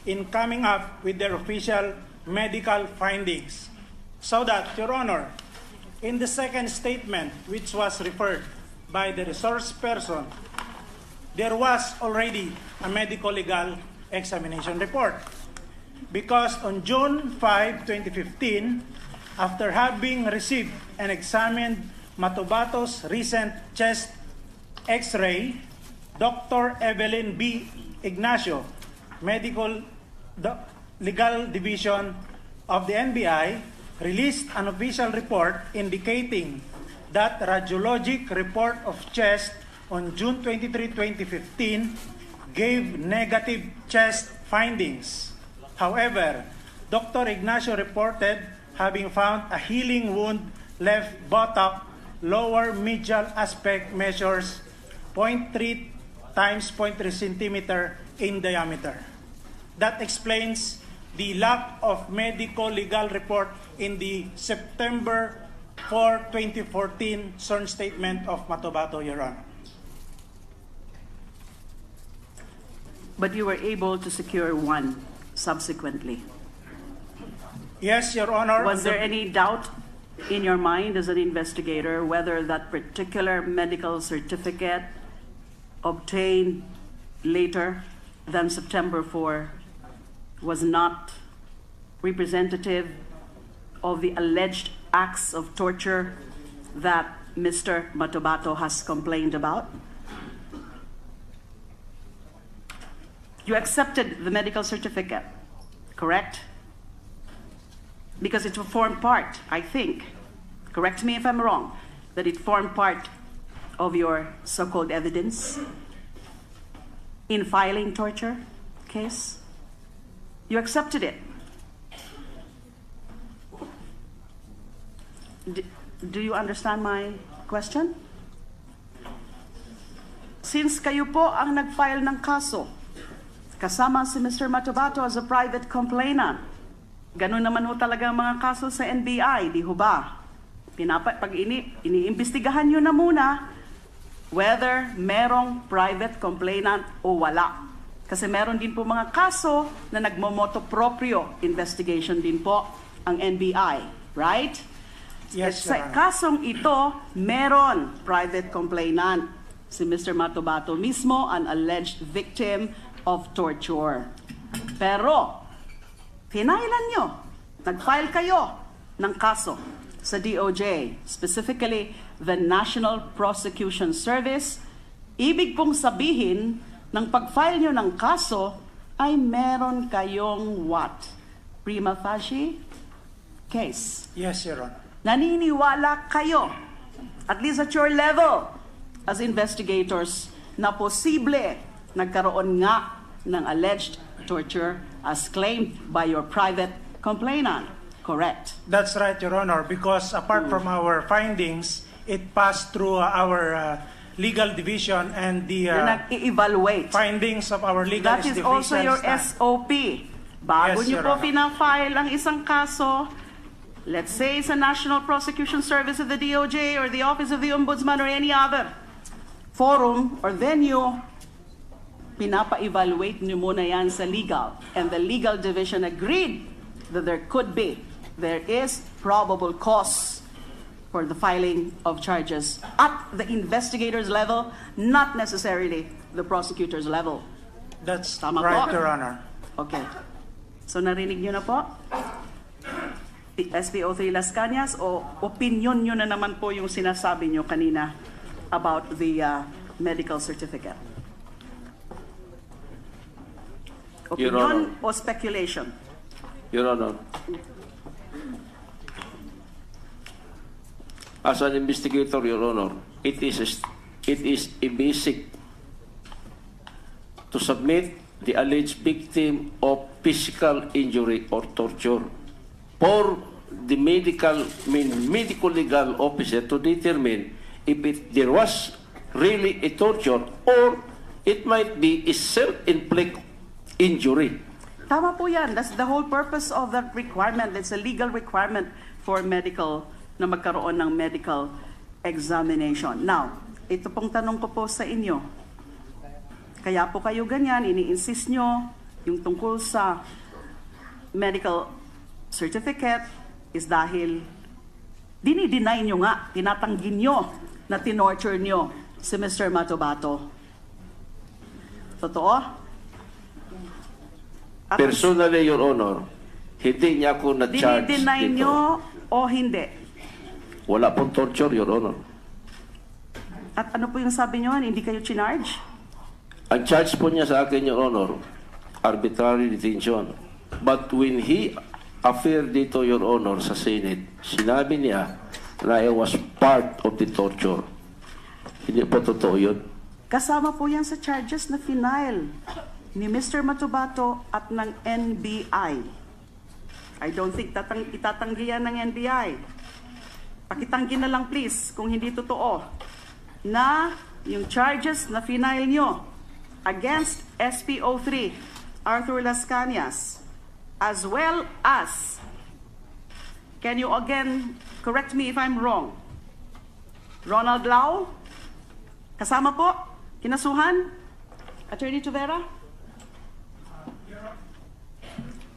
in coming up with their official medical findings. So that, Your Honor, in the second statement, which was referred by the resource person, there was already a medical legal examination report. Because on June 5, 2015, after having received and examined Matubato's recent chest X-ray, Dr. Evelyn B. Ignacio, Medical Legal Division of the NBI, released an official report indicating that radiologic report of chest on June 23, 2015 gave negative chest findings. However, Dr. Ignacio reported having found a healing wound left buttock, lower medial aspect measures 0.3 times 0.3 centimeter in diameter. That explains the lack of medical legal report in the September 4, 2014 sworn statement of Matubato, Your Honor. But you were able to secure one subsequently. Yes, Your Honor. Was there any doubt in your mind as an investigator whether that particular medical certificate obtained later than September 4 was not representative of the alleged acts of torture that Mr. Matubato has complained about? You accepted the medical certificate, correct? Because it formed part, I think, correct me if I'm wrong, that it formed part of your so-called evidence in filing torture case. You accepted it. Do you understand my question? Since kayo po ang nag-file ng kaso, kasama si Mr. Matubato as a private complainant, ganun naman ho talaga ang mga kaso sa NBI, di ho ba? Pag iniimbestigahan nyo na muna whether merong private complainant o wala. Kasi meron din po mga kaso na nagmomoto proprio investigation din po ang NBI, right? Yes, sa kasong ito, meron private complainant. Si Mr. Matubato mismo, an alleged victim of torture. Pero, pinailan nyo, nag-file kayo ng kaso sa DOJ, specifically the National Prosecution Service. Ibig pong sabihin, ng pag-file nyo ng kaso, ay meron kayong what? Prima facie case. Yes, Your Honor. Naniniwala kayo, at least at your level, as investigators, na posible nagkaroon nga ng alleged torture as claimed by your private complainant. Correct? That's right, Your Honor, because apart from our findings, it passed through our legal division and the nag-i-evaluate findings of our legal that is also your SOP. Bago Yes, nyo Your po Honor. pinafile ang isang kaso, let's say sa National Prosecution Service of the DOJ or the Office of the Ombudsman or any other forum or venue, pinapa-evaluate nyo muna yan sa legal. And the legal division agreed that there is probable cause for the filing of charges at the investigator's level, not necessarily the prosecutor's level. That's Tama right, po? Your Honor. Okay. So narinig nyo na po? SPO3 Las Cañas, o opinion nyo na naman po yung sinasabi nyo kanina about the medical certificate? Opinion o speculation? Your Honor, as an investigator, Your Honor, it is a basic to submit the alleged victim of physical injury or torture for the medical legal officer to determine if there was really a torture or it might be a self-inflicted injury. Tama po yan. That's the whole purpose of that requirement. It's a legal requirement for medical, na magkaroon ng medical examination. Now, ito pong tanong ko po sa inyo. Kaya po kayo ganyan, ini-insist nyo yung tungkol sa medical certificate is dahil dinideny nyo nga, tinatanggi nyo na tinorture nyo si Mr. Matobato. Totoo? At Personally, Your Honor, hindi niya ako na-charge dinideny dito. nyo o hindi? Wala pong torture, Your Honor. At ano po yung sabi nyo? Hindi kayo chinarge? Ang charge po niya sa akin, Your Honor, arbitrary detention. But when he appeared dito, Your Honor, sa Senate, sinabi niya na I was part of the torture. Hindi po totoo yun. Kasama po yan sa charges na final ni Mr. Matobato at ng NBI. I don't think itatanggi yan ng NBI. Pakitanggi na lang please kung hindi totoo na yung charges na final nyo against SPO3 Arthur Las Cañas, as well as, can you again correct me if I'm wrong, Ronald Lau, kasama po, kinasuhan, Attorney Tuvera?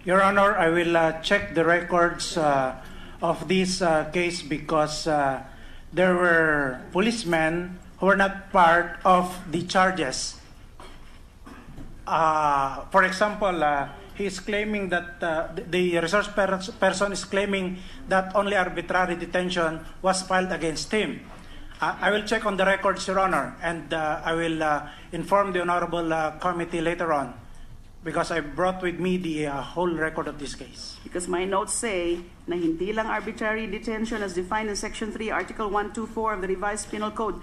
Your Honor, I will check the records of this case because there were policemen who were not part of the charges. For example, he is claiming that the resource person is claiming that only arbitrary detention was filed against him. I will check on the records, Your Honor, and I will inform the Honorable Committee later on, because I brought with me the whole record of this case. Because my notes say na hindi lang arbitrary detention as defined in Section 3, Article 124 of the Revised Penal Code,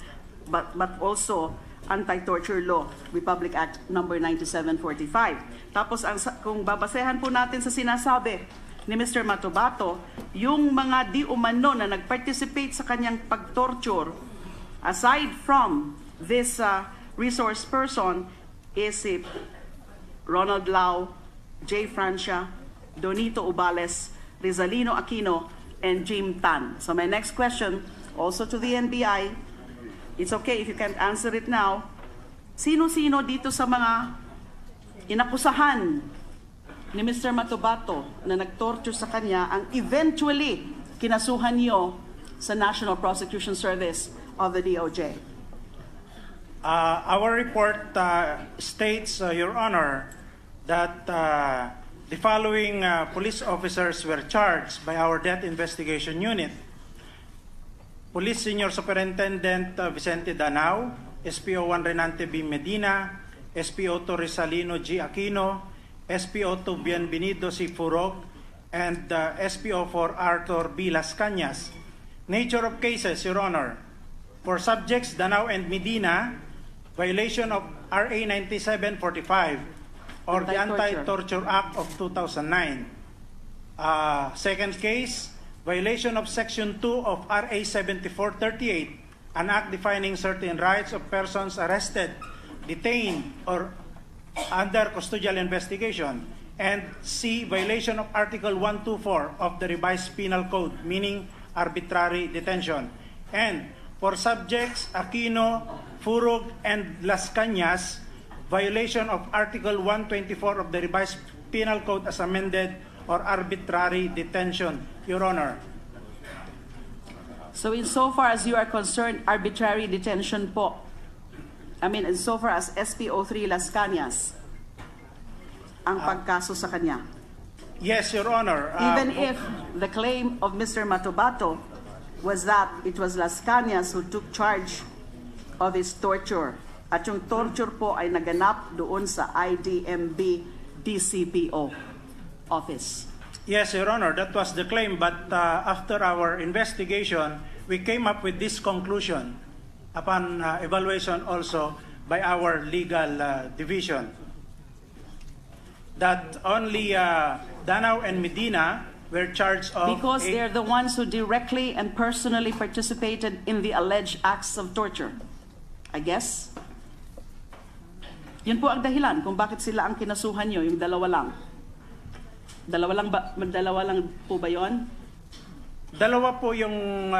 but also Anti-Torture Law, Republic Act number 9745. Tapos kung babasehan po natin sa sinasabi ni Mr. Matobato, yung mga di umano na nag-participate sa kanyang pag-torture, aside from this resource person, is si Ronald Lau, J. Francia, Donito Ubales, Rizalino Aquino, and Jim Tan. So my next question, also to the NBI, it's okay if you can't answer it now, sino-sino dito sa mga inakusahan ni Mr. Matobato na nag-torture sa kanya ang eventually kinasuhan niyo sa National Prosecution Service of the DOJ? Our report states, Your Honor, that the following police officers were charged by our Death Investigation Unit. Police Senior Superintendent Vicente Danao, SPO1 Renante B. Medina, SPO2 Rizalino G. Aquino, SPO2 Bienvenido C. Furog, and SPO4 Arthur B. Las Cañas. Nature of cases, Your Honor. For subjects Danao and Medina, violation of RA 9745 or the Anti-Torture Act of 2009. Second case, violation of Section 2 of RA 7438, an act defining certain rights of persons arrested, detained, or under custodial investigation. And C, violation of Article 124 of the Revised Penal Code, meaning arbitrary detention. And for subjects Aquino, Furog, and Las Cañas, violation of Article 124 of the Revised Penal Code as amended, or arbitrary detention, Your Honor. So insofar as you are concerned, arbitrary detention po, insofar as SPO3 Las Cañas, ang pagkaso sa kanya. Yes, Your Honor. Even if the claim of Mr. Matobato was that it was Las Cañas who took charge of his torture, at yung torture po ay naganap doon sa IDMB DCPO office. Yes, Your Honor, that was the claim, but after our investigation, we came up with this conclusion upon evaluation also by our legal division, that only Danao and Medina were charged of... Because they're the ones who directly and personally participated in the alleged acts of torture, I guess. Yun po ang dahilan kung bakit sila ang kinasuhan nyo, yung dalawa lang. Dalawa lang po ba yun? Dalawa po yung...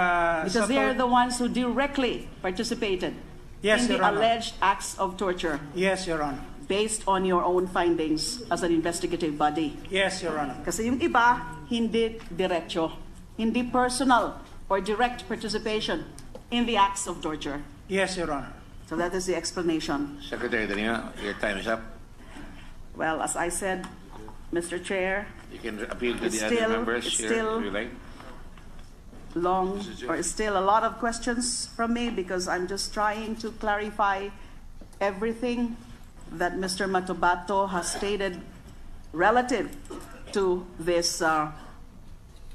Because they're the ones who directly participated in the alleged acts of torture. Yes, Your Honor. based on your own findings as an investigative body. Yes, Your Honor. Kasi yung iba, hindi diretso, hindi personal or direct participation in the acts of torture. Yes, Your Honor. So that is the explanation. Secretary De Lima, your time is up. Well, as I said, Mr. Chair, You can appeal to It's the other still- members it's here still- if you like. still a lot of questions from me because I'm just trying to clarify everything that Mr. Matobato has stated relative to this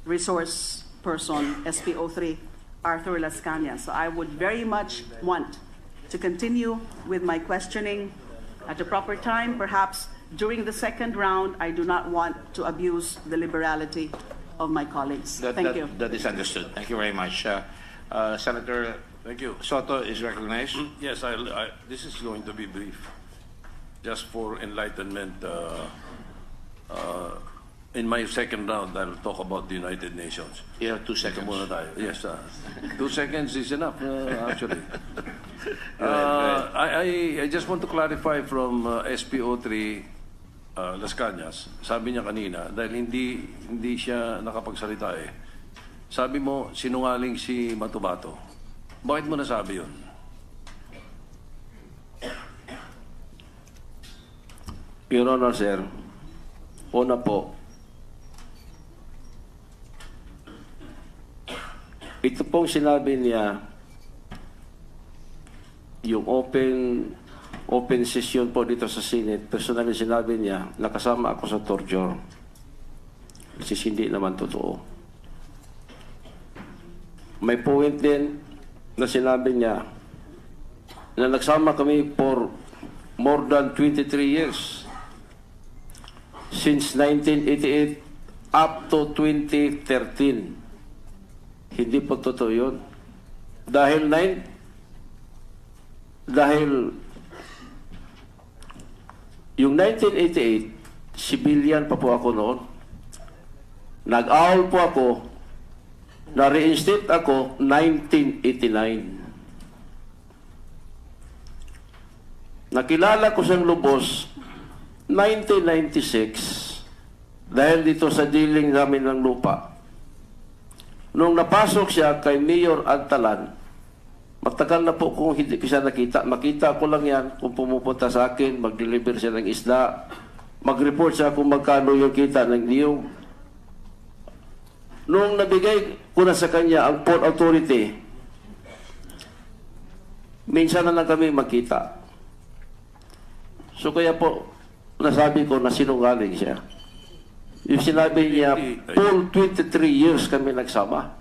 resource person, SPO3, Arthur Las Cañas. So I would very much want to continue with my questioning at the proper time. Perhaps during the second round, I do not want to abuse the liberality of my colleagues. Thank you. That is understood. Thank you very much. Senator Thank you. Soto is recognized. Yes, this is going to be brief. Just for enlightenment, in my second round, I'll talk about the United Nations. You have 2 seconds. Muna tayo. Yes, 2 seconds is enough, actually. I just want to clarify from SPO3 Las Cañas. Sabi niya kanina, dahil hindi siya nakapagsalita eh. Sabi mo, sinungaling si Matubato. Bakit mo nasabi yun? Your Honor, sir, una po, ito pong sinabi niya, yung open session po dito sa Senate, personally sinabi niya, nakasama ako sa torture. Kasi hindi naman totoo. May point din na sinabi niya na nagsama kami for more than 23 years. Since 1988 up to 2013. Hindi po totoo yun. Dahil yung 1988, civilian pa po ako noon. Nag-awol po ako, na-reinstate ako 1989. Nakilala ko siyang lubos 1996 dahil dito sa dealing namin ng lupa. Nung napasok siya kay Mayor Antalan, matagal na po kung hindi ko siya nakita. Makita ko lang yan kung pumupunta sa akin, mag-deliver siya ng isda, mag-report siya kung magkano yung kita ng niyong. Nung nabigay ko na sa kanya ang Port Authority, minsan na lang kami makita. So kaya po, nasabi ko na sinungaling siya. Yung sinabi niya, full 23 years kami nagsama.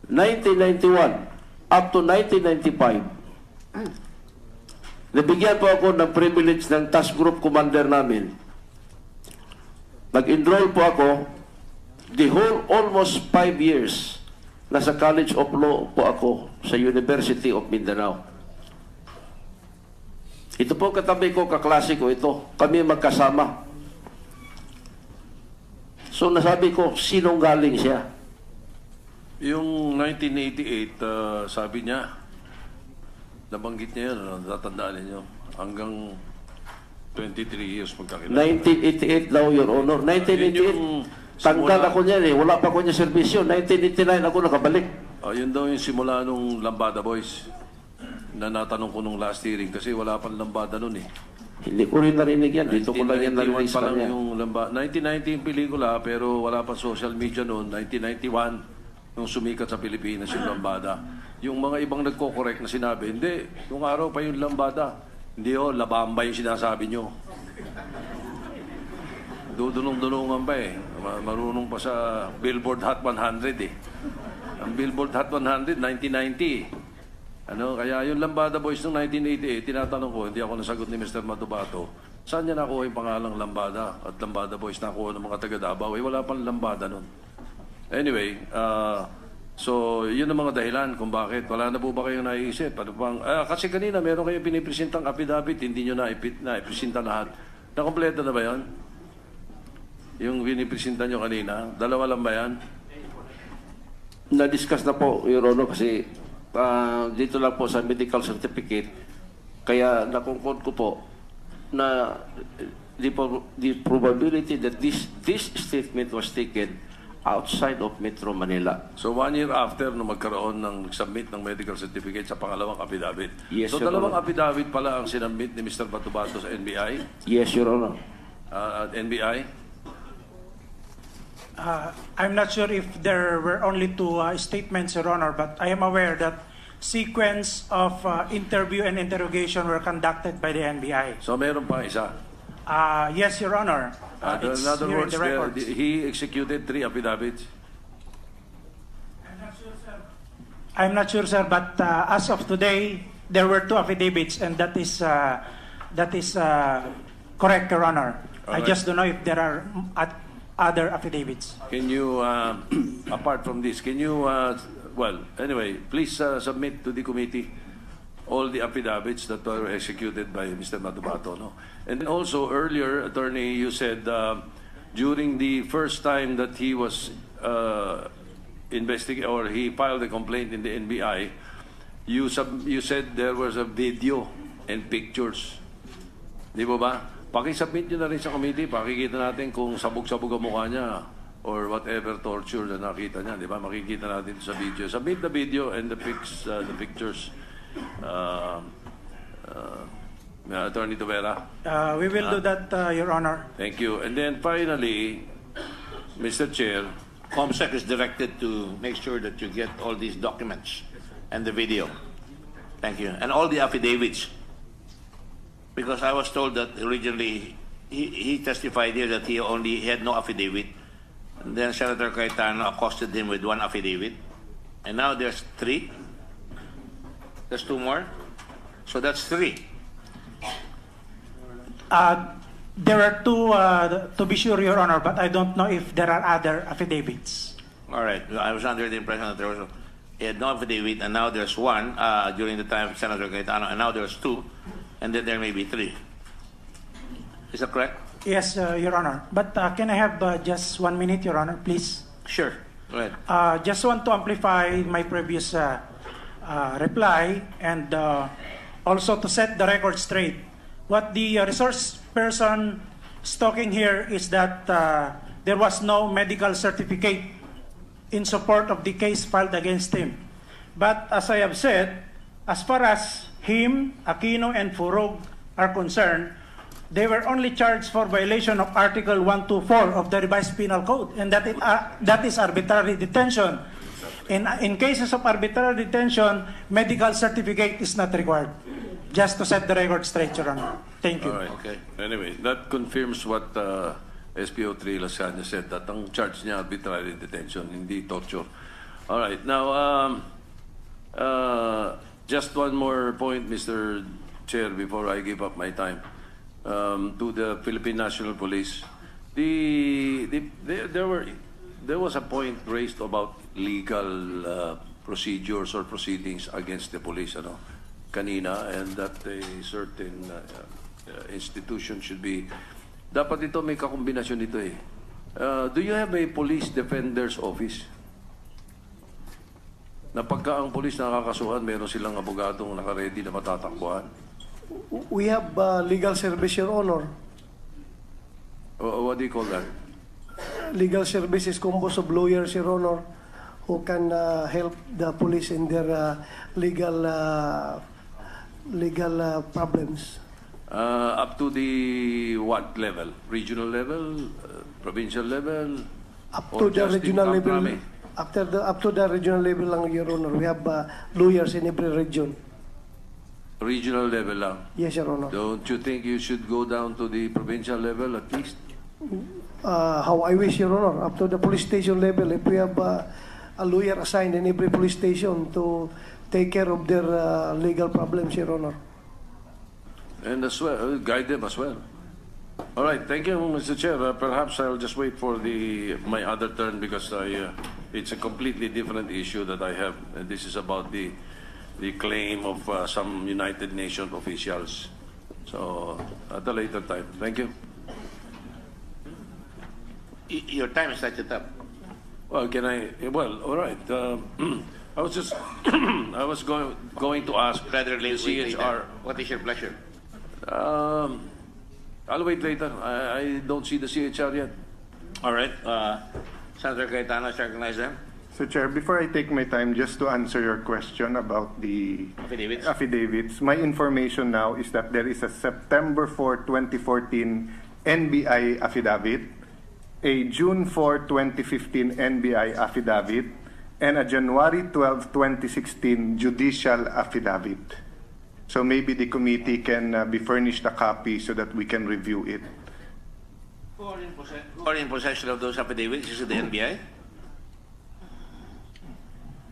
1991 up to 1995. Nabigyan po ako ng privilege ng task group commander namin. Nag-enroll po ako the whole almost 5 years. Nasa College of Law po ako sa University of Mindanao. Ito po katabi ko, kaklase ko ito. Kami magkasama. So nasabi ko, sinunggaling siya. Yung 1988, sabi niya, nabanggit niya yun, natatandaan niyo, hanggang 23 years magkakilala. 1988 daw, Your Honor. 1988, tanggal ako niyan eh. Wala pa ako niya servisyo. 1989 ako nakabalik. Yun daw yung simula nung Lambada Boys na natanong ko nung last hearing kasi wala pang Lambada nun eh. Hindi ko rin narinig yan. Dito ko lang yan narinig 1991 sa pa lang kanya. yung Lambada. 1990 yung pelikula pero wala pa social media noon. 1991 nung sumikat sa Pilipinas yung Lambada. Yung mga ibang nagko-correct na sinabi, hindi, nung araw pa yung Lambada. Hindi Labamba yung sinasabi nyo. Dudunong-dunungan pa eh. Marunong pa sa Billboard Hot 100 eh. Ang Billboard Hot 100, 1990 kaya yung Lambada Boys noong 1988, tinatanong ko, hindi ako nasagot ni Mr. Matubato, saan niya nakuha yung pangalang Lambada? At Lambada Boys nakuha ng mga taga Davao. Wala pang Lambada noon. Anyway, so yun ang mga dahilan kung bakit. Wala na po ba kayong naiisip? Kasi kanina meron kayong pinipresentang affidavit, hindi nyo naipresenta lahat. Nakompleto na ba yan? Yung pinipresenta nyo kanina, dalawa lang ba yan? Na-discuss na po, Your Honor, kasi dito lang po sa medical certificate. Kaya nakungkod ko po na the probability that this statement was taken outside of Metro Manila. So 1 year after no magkaroon ng submit ng medical certificate sa pangalawang affidavit. Yes, so Your dalawang Honor. affidavit pala ang sinubmit ni Mr. Batubato sa NBI. Yes, Your Honor. At NBI. I'm not sure if there were only two statements, Your Honor, but I am aware that sequence of interview and interrogation were conducted by the NBI. So meron pa isa. Yes, Your Honor. In It's other here in words, the records. he executed 3 affidavits. I'm not sure, sir, but as of today, there were 2 affidavits, and that is correct, Your Honor. All I right. just don't know if there are other affidavits. Can you, apart from this, can you, well, anyway, please submit to the committee all the affidavits that were executed by Mr. Matubato, no? And then also earlier, Attorney, you said during the first time that he was or he filed a complaint in the NBI, you said there was a video and pictures. Di ba ba? Pakisubmit nyo na rin sa committee, pakikita natin kung sabog-sabog ang mukha niya or whatever torture na nakita niya, di ba? Makikita natin sa video. Submit the video and the pictures. Attorney Tavera. We will do that, Your Honor. Thank you. And then finally, Mr. Chair, COMSEC is directed to make sure that you get all these documents and the video. Thank you. And all the affidavits. Because I was told that originally he testified here that he had no affidavit. And then Senator Cayetano accosted him with 1 affidavit. And now there's 3. There's 2 more. So that's 3. There are 2, to be sure, Your Honor, but I don't know if there are other affidavits. All right. I was under the impression that he had no affidavit, and now there's 1 during the time of Senator Cayetano, and now there's 2, and then there may be 3. Is that correct? Yes, Your Honor. But can I have just 1 minute, Your Honor, please? Sure. Go ahead. Just want to amplify my previous reply and also to set the record straight. What the resource person is talking here is that there was no medical certificate in support of the case filed against him. But as I have said, as far as him, Aquino, and Furog are concerned, they were only charged for violation of Article 124 of the Revised Penal Code, and that is arbitrary detention. In cases of arbitrary detention, medical certificate is not required. Just to set the record straight, Your Honor. Thank you. all right. Okay. Anyway, that confirms what SPO3 Lasanya said, that ang charge niya arbitrary detention, hindi torture. All right. Now, just one more point, Mr. Chair, before I give up my time. To the Philippine National Police, there was a point raised about legal procedures or proceedings against the police, ano, kanina, and that a certain institution should be. Dapat ito may kakombinasyon ito eh. Do you have a police defender's office? Na pagka ang police nakakasuhan, meron silang abogadong naka-ready na matatakbuhan? We have legal service, Your Honor. What do you call that? Legal service is composed of lawyers, Your Honor, who can help the police in their legal problems. Up to the what level? Regional level? Provincial level? Up or to the just in regional level. Kamkrame? Up to the regional level lang, Your Honor. We have lawyers in every region. Regional level lang. Yes, Your Honor. Don't you think you should go down to the provincial level at least? How I wish, Your Honor, up to the police station level. If we have a lawyer assigned in every police station to take care of their legal problems, Your Honor. And as well, guide them as well. All right, thank you, Mr. Chair. Perhaps I'll just wait for my other turn because it's a completely different issue that I have. And this is about the claim of some United Nations officials. So, at a later time. Thank you. Your time is set up. Well, well, all right. I was just, I was going to ask Rather late. CHR. What is your pleasure? I'll wait later. I don't see the CHR yet. All right. Senator Cayetano, recognize them. So, Chair, before I take my time, just to answer your question about the affidavits, my information now is that there is a September 4, 2014 NBI affidavit, a June 4, 2015 NBI affidavit, and a January 12, 2016 judicial affidavit. So maybe the committee can be furnished a copy so that we can review it. Who are in possession of those affidavits? Is it the NBI?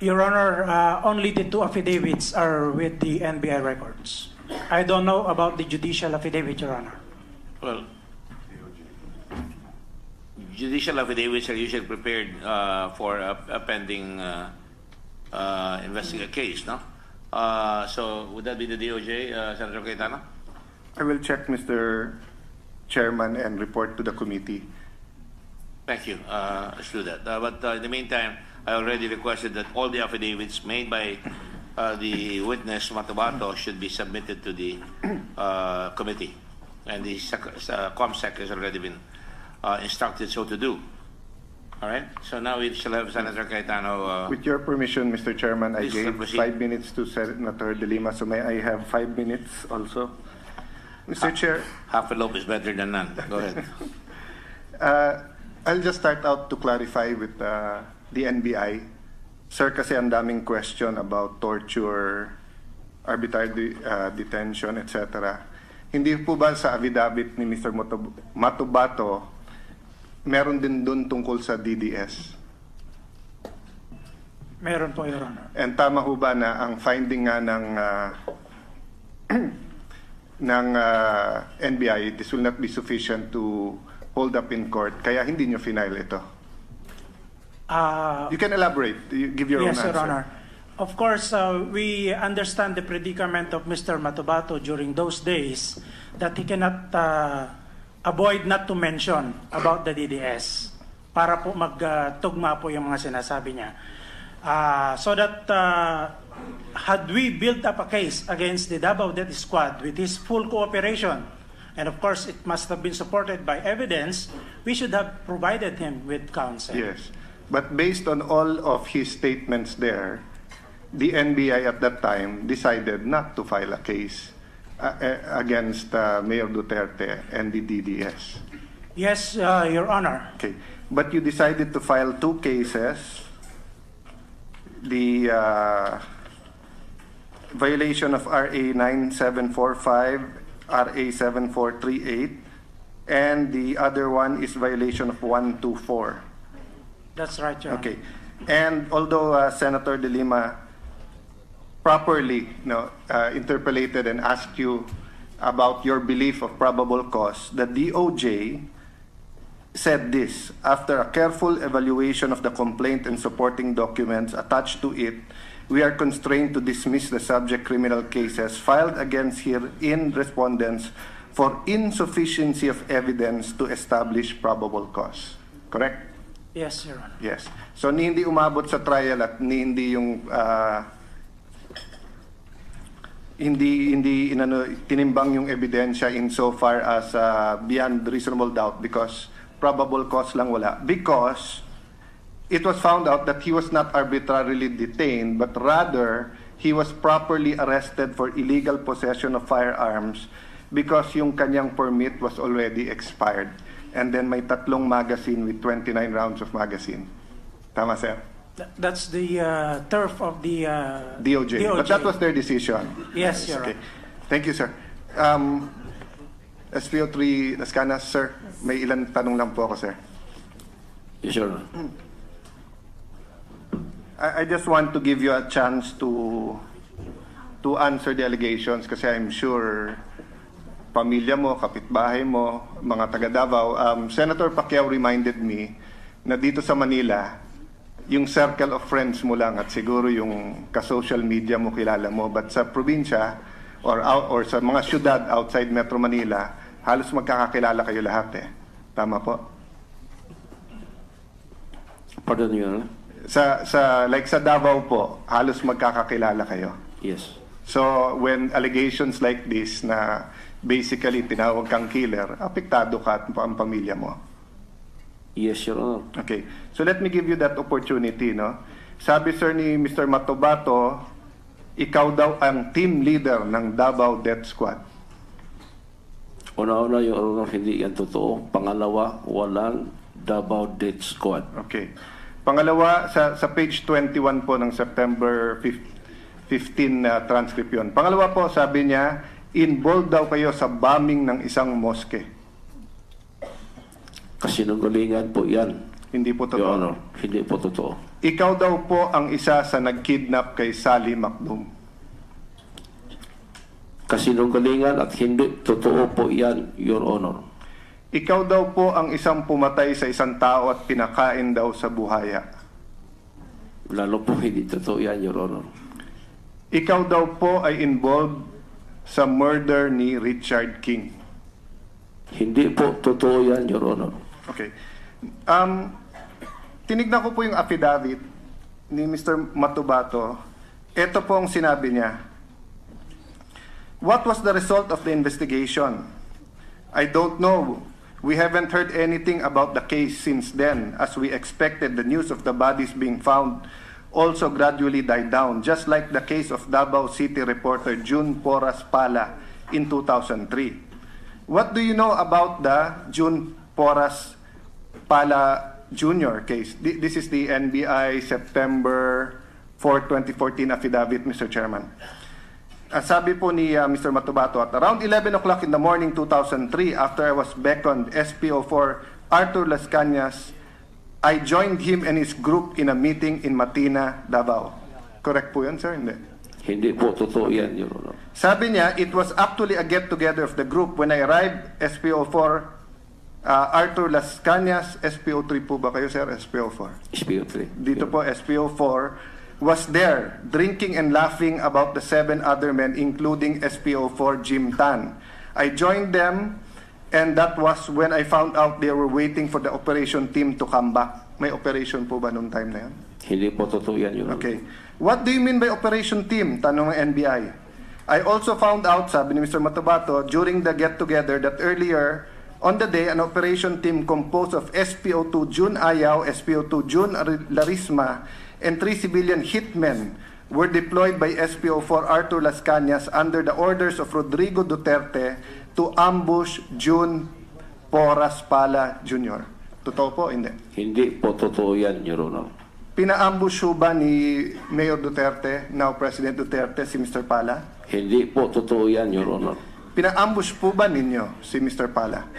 Your Honor, only the two affidavits are with the NBI records. I don't know about the judicial affidavit, Your Honor. Well, judicial affidavits are usually prepared for a pending investigative case, no? So would that be the DOJ, Senator Cayetano? I will check, Mr. Chairman, and report to the committee. Thank you. Let's do that. But in the meantime, I already requested that all the affidavits made by the witness, Matabato, should be submitted to the committee. And the ComSec has already been instructed so to do. All right? So now we shall have Senator Cayetano. With your permission, Mr. Chairman, I gave proceed. 5 minutes to Senator De Lima, so may I have 5 minutes also? Mr. Chair, Half a loaf is better than none. Go ahead. I'll just start out to clarify with the NBI. Sir, kasi ang daming question about torture, arbitrary detention, etc. Hindi po ba sa affidavit ni Mr. Matubato, meron din dun tungkol sa DDS? Meron po, Your Honor. And tama ho ba na ang finding nga ng ng NBI, this will not be sufficient to hold up in court, kaya hindi nyo final ito? You can elaborate. You give your own answer. Yes, Your Honor. Of course, we understand the predicament of Mr. Matubato during those days that he cannot avoid not to mention about the DDS para po magtugma po yung mga sinasabi niya. So that had we built up a case against the Davao Death Squad with his full cooperation, and of course it must have been supported by evidence, we should have provided him with counsel. Yes. But based on all of his statements there, the NBI at that time decided not to file a case against Mayor Duterte and the DDS. Yes, Your Honor. Okay. But you decided to file 2 cases. The violation of RA 9745, RA 7438, and the other one is violation of 124. That's right, Your Honor. Okay. And although Senator De Lima properly interpolated and asked you about your belief of probable cause, the DOJ said this: after a careful evaluation of the complaint and supporting documents attached to it, we are constrained to dismiss the subject criminal cases filed against herein respondents for insufficiency of evidence to establish probable cause. Correct? Yes, Your Honor. Yes. So ni hindi umabot sa trial at ni hindi yung hindi tinimbang yung ebidensya in so far as beyond reasonable doubt because probable cause lang wala, because it was found out that he was not arbitrarily detained but rather he was properly arrested for illegal possession of firearms because yung kanyang permit was already expired. And then may 3 magazine with 29 rounds of magazine. Tama, sir? That's the turf of the DOJ. But that was their decision. Yes, Your Okay. Honor. Thank you, sir. SPO3 Lascanas, sir, may ilang tanong lang po ako, sir. Yes, Your Honor. I just want to give you a chance to answer the allegations kasi I'm sure pamilya mo, kapitbahay mo, mga taga Davao. Senator Pacquiao reminded me na dito sa Manila, yung circle of friends mo lang at siguro yung ka-social media mo kilala mo. But sa probinsya or sa mga syudad outside Metro Manila, halos magkakakilala kayo lahat eh. Tama po? Pardon, Your Honor? Sa Davao po, halos magkakakilala kayo. Yes. So when allegations like this na basically tinawag kang killer, apektado ka at ang pamilya mo. Yes, Your Honor. Okay. So let me give you that opportunity, no? Sabi sir ni Mr. Matobato, ikaw daw ang team leader ng Davao Death Squad. Una-una, Your Honor, hindi yan totoo. Pangalawa, walang Davao Death Squad. Okay. Pangalawa, sa page 21 po ng September 15 transcript yun. Pangalawa po, sabi niya, involved daw kayo sa bombing ng isang moske. Kasinungalingan po yan. Hindi po Your totoo. Honor, hindi po totoo. Ikaw daw po ang isa sa nag-kidnap kay Sally Macdum. Kasinungalingan at hindi totoo po yan, Your Honor. Ikaw daw po ang isang pumatay sa isang tao at pinakain daw sa buhaya. Lalo po hindi totoo yan, Your Honor. Ikaw daw po ay involved sa murder ni Richard King. Hindi po totoo yan, Your Honor. Okay. Tinignan ko po yung affidavit ni Mr. Matubato. Ito po ang sinabi niya. What was the result of the investigation? I don't know. We haven't heard anything about the case since then. As we expected, the news of the bodies being found also gradually died down, just like the case of Davao City reporter June Porras Pala in 2003. What do you know about the June Porras Pala Jr. case? This is the NBI September 4, 2014 affidavit, Mr. Chairman. Sabi po ni Mr. Matubato, at around 11 o'clock in the morning 2003, after I was beckoned SPO4 Arthur Las Cañas, I joined him and his group in a meeting in Matina, Davao. Correct po yun, sir? Hindi. Hindi po totoo yan, Your Honor. Sabi niya, it was actually a get-together of the group. When I arrived, SPO4 Arthur Las Cañas, SPO3 po ba kayo, sir? SPO4. SPO3. Dito po, SPO4 was there, drinking and laughing about the 7 other men, including SPO4 Jim Tan. I joined them, and that was when I found out they were waiting for the operation team to come back. May operation po ba noong time na yan? Hindi po totoo yan, Your Honor. Okay. What do you mean by operation team? Tanong ng NBI. I also found out, sabi ni Mr. Matubato, during the get-together that earlier on the day, an operation team composed of SPO2 June Ayaw, SPO2 June Larisma, and 3 civilian hitmen were deployed by SPO4 Arthur Las Cañas under the orders of Rodrigo Duterte to ambush June Porras Pala Jr. Totoo po? Hindi. Hindi po totoo yan, Your Honor. Pina-ambush ba ni Mayor Duterte, now President Duterte, si Mr. Pala? Hindi po totoo yan, Your Honor. Pina-ambush po ba ninyo si Mr. Pala?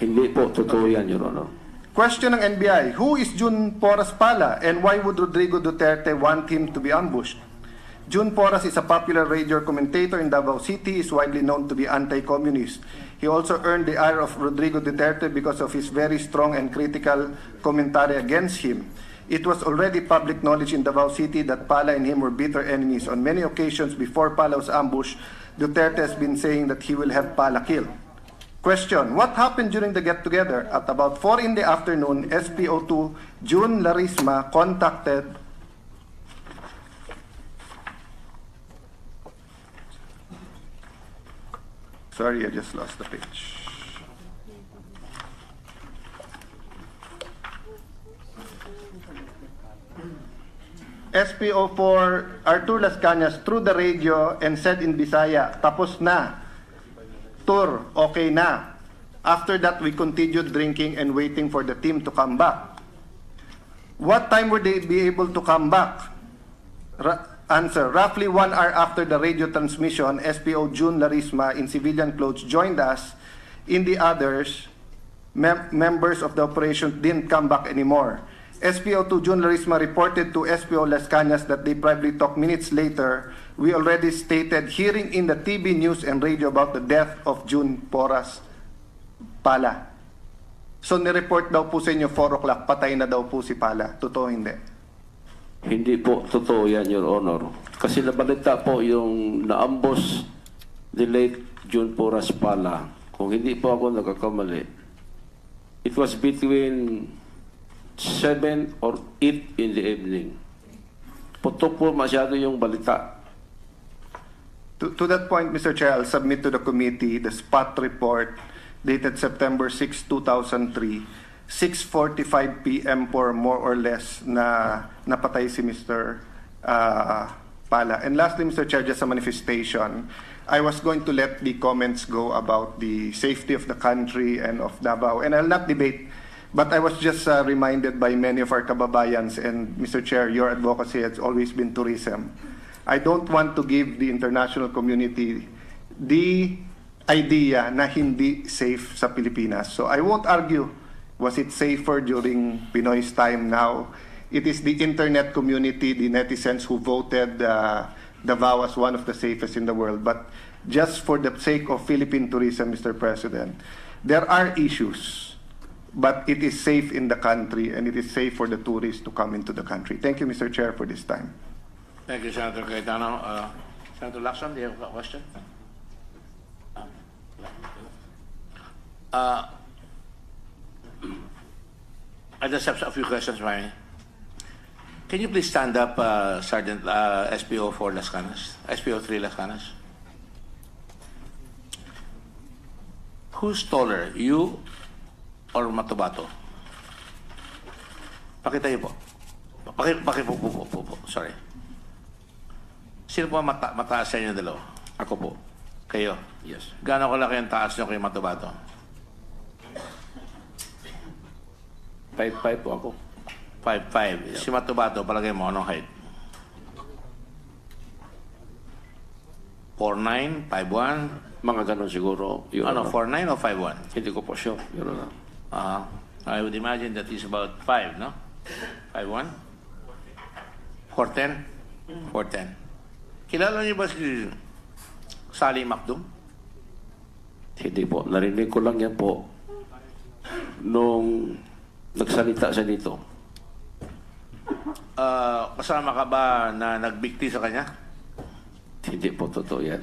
Hindi po totoo yan, Your Honor. Question ng NBI, who is June Porras Pala and why would Rodrigo Duterte want him to be ambushed? June Porras is a popular radio commentator in Davao City, is widely known to be anti-communist. He also earned the ire of Rodrigo Duterte because of his very strong and critical commentary against him. It was already public knowledge in Davao City that Pala and him were bitter enemies. On many occasions before Pala was ambushed, Duterte has been saying that he will have Pala killed. Question, what happened during the get-together? At about 4 in the afternoon, SPO2 June Larisma contacted Sorry, I just lost the page. SPO4 Arthur Las Cañas through the radio and said in Bisaya, tapos na. Tour, okay na. After that, we continued drinking and waiting for the team to come back. What time would they be able to come back? Answer, roughly 1 hour after the radio transmission, SPO June Larisma in civilian clothes joined us. In the others, members of the operation didn't come back anymore. SPO2 June Larisma reported to SPO Las Cañas that they probably talked minutes later. We already stated hearing in the TV news and radio about the death of June Porras Pala. So nireport daw po sa inyo 4 o'clock, patay na daw po si Pala. Totoo hindi? Hindi po totoo yan, Your Honor. Kasi nabalita po yung naambos the late June Porras Pala. Kung hindi po ako nagkakamali, it was between 7 or 8 in the evening. Putok po masyado yung balita. To that point, Mr. Chair, I'll submit to the committee the spot report dated September 6, 2003, 6:45 p.m. for more or less na napatay si Mr. Pala. And lastly, Mr. Chair, just a manifestation. I was going to let the comments go about the safety of the country and of Davao, and I'll not debate. But I was just reminded by many of our kababayans, and Mr. Chair, your advocacy has always been tourism. I don't want to give the international community the idea na hindi safe sa Pilipinas. So I won't argue, was it safer during Pinoy's time now? It is the internet community, the netizens who voted Davao as one of the safest in the world. But just for the sake of Philippine tourism, Mr. President, there are issues, but it is safe in the country and it is safe for the tourists to come into the country. Thank you, Mr. Chair, for this time. Thank you, Senator Cayetano. Senator Lacson, do you have a question? I just have a few questions, Mary. Can you please stand up, Sergeant SPO4 Las Canas, SPO3 Las Canas? Who's taller, you or Matubato? Pakita niyo po. Po. Sorry. Sino po mataas sa inyo dalawa? Ako po. Kayo? Yes. Gaano kalaki ang taas niyo kay Matubato? 5'5" po ako. 5'5". Si Matubato, palagay mo, anong height? 4'9", 5'1"? Mga ganon siguro. Your Ano, Honor. 4'9" o 5'1"? Hindi ko po sure, Your Honor. I would imagine that he's about 5, no? 5'1"? 4'10"? 4'10". Kilala niyo ba si Sally Macdum? Hindi po. Narinig ko lang yan po nung nagsalita siya dito. Kasama ka ba na nagbikti sa kanya? Hindi po totoo yan.